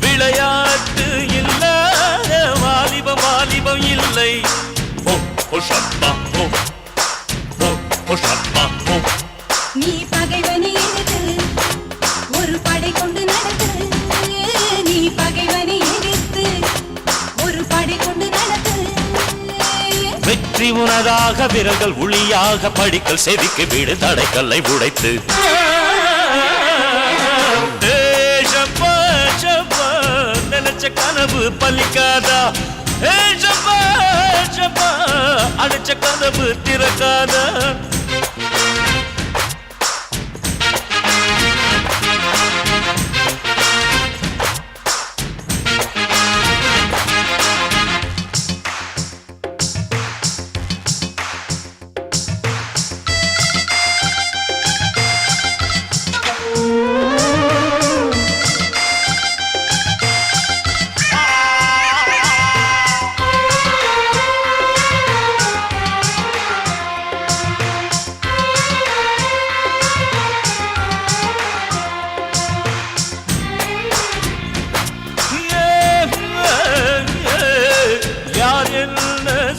விளையாட்டு இல்லாத வாலிபம் இல்லை நீ பகைவனை எதிர்த்து ஒரு படை கொண்டு நடத்து நீ பகைவனை எதிர்த்து ஒரு படை கொண்டு நடத்து வெற்றி உனதாக விரல்கள் ஒளியாக படிக்கல் செவிக்கு வீடு தடைக்கல்லை உடைத்து நினைச்ச கனவு பலிக்காதா அடிச்ச கனவு திறக்காதா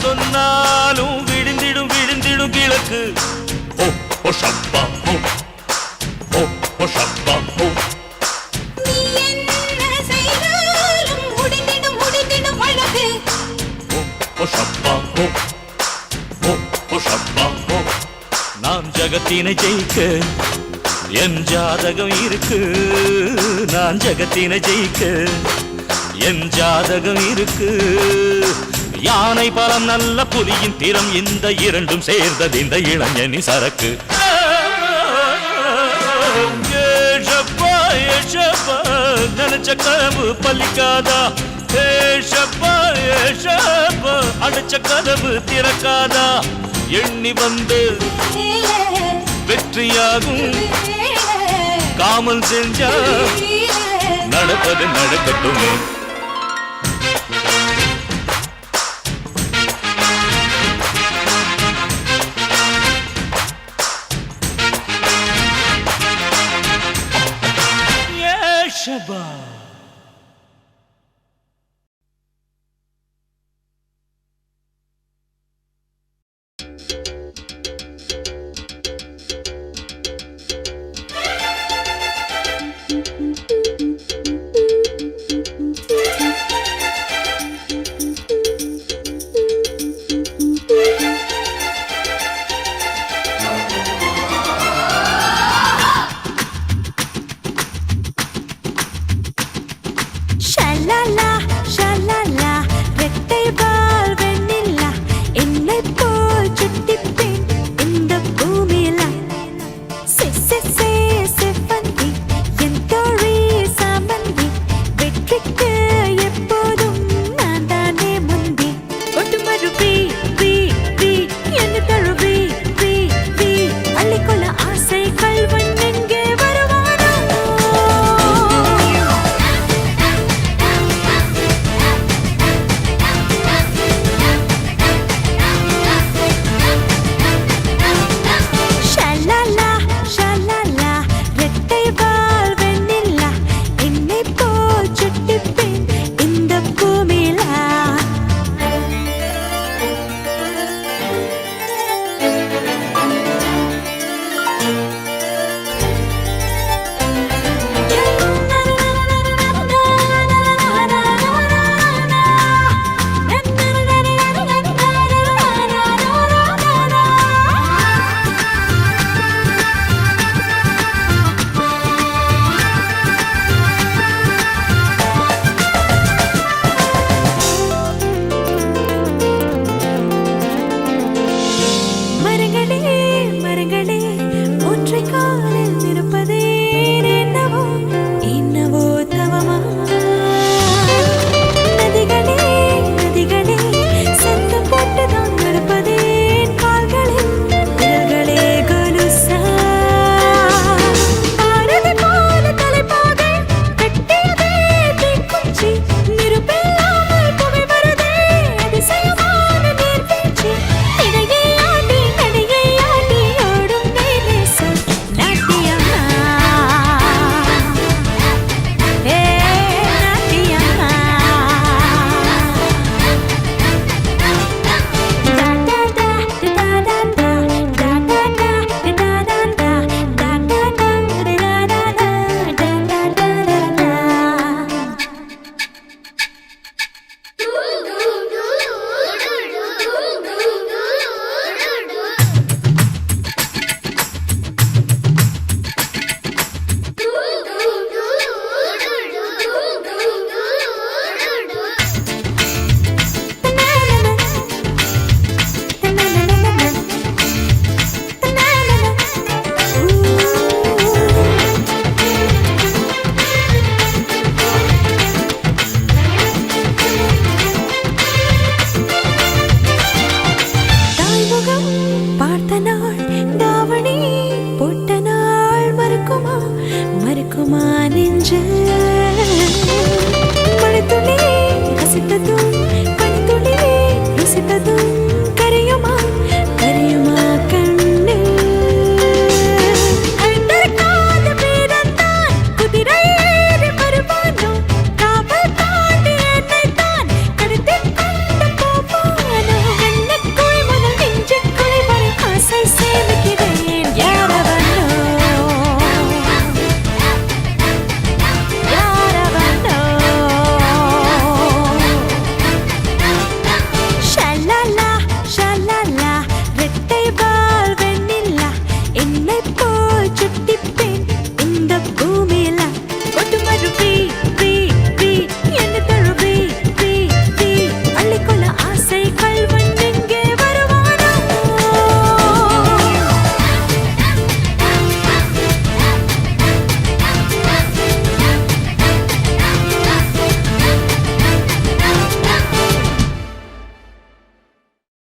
சொன்னாலும் விழுந்திடும் கிழக்கு நான் ஜகத்தினை ஜெயிக்க என் ஜாதகம் இருக்கு நான் ஜகத்தினை ஜெயிக்க என் ஜாதகம் இருக்கு யானை பலம் நல்ல புலியின் திறம் இந்த இரண்டும் சேர்ந்தது இந்த இளைஞனி சரக்கு நினைச்ச கனவு பலிக்காதா அடிச்ச கனவு திறக்காதா எண்ணி வந்து வெற்றியாகும் காமல் செஞ்சா நடப்பது நடக்கட்டுமே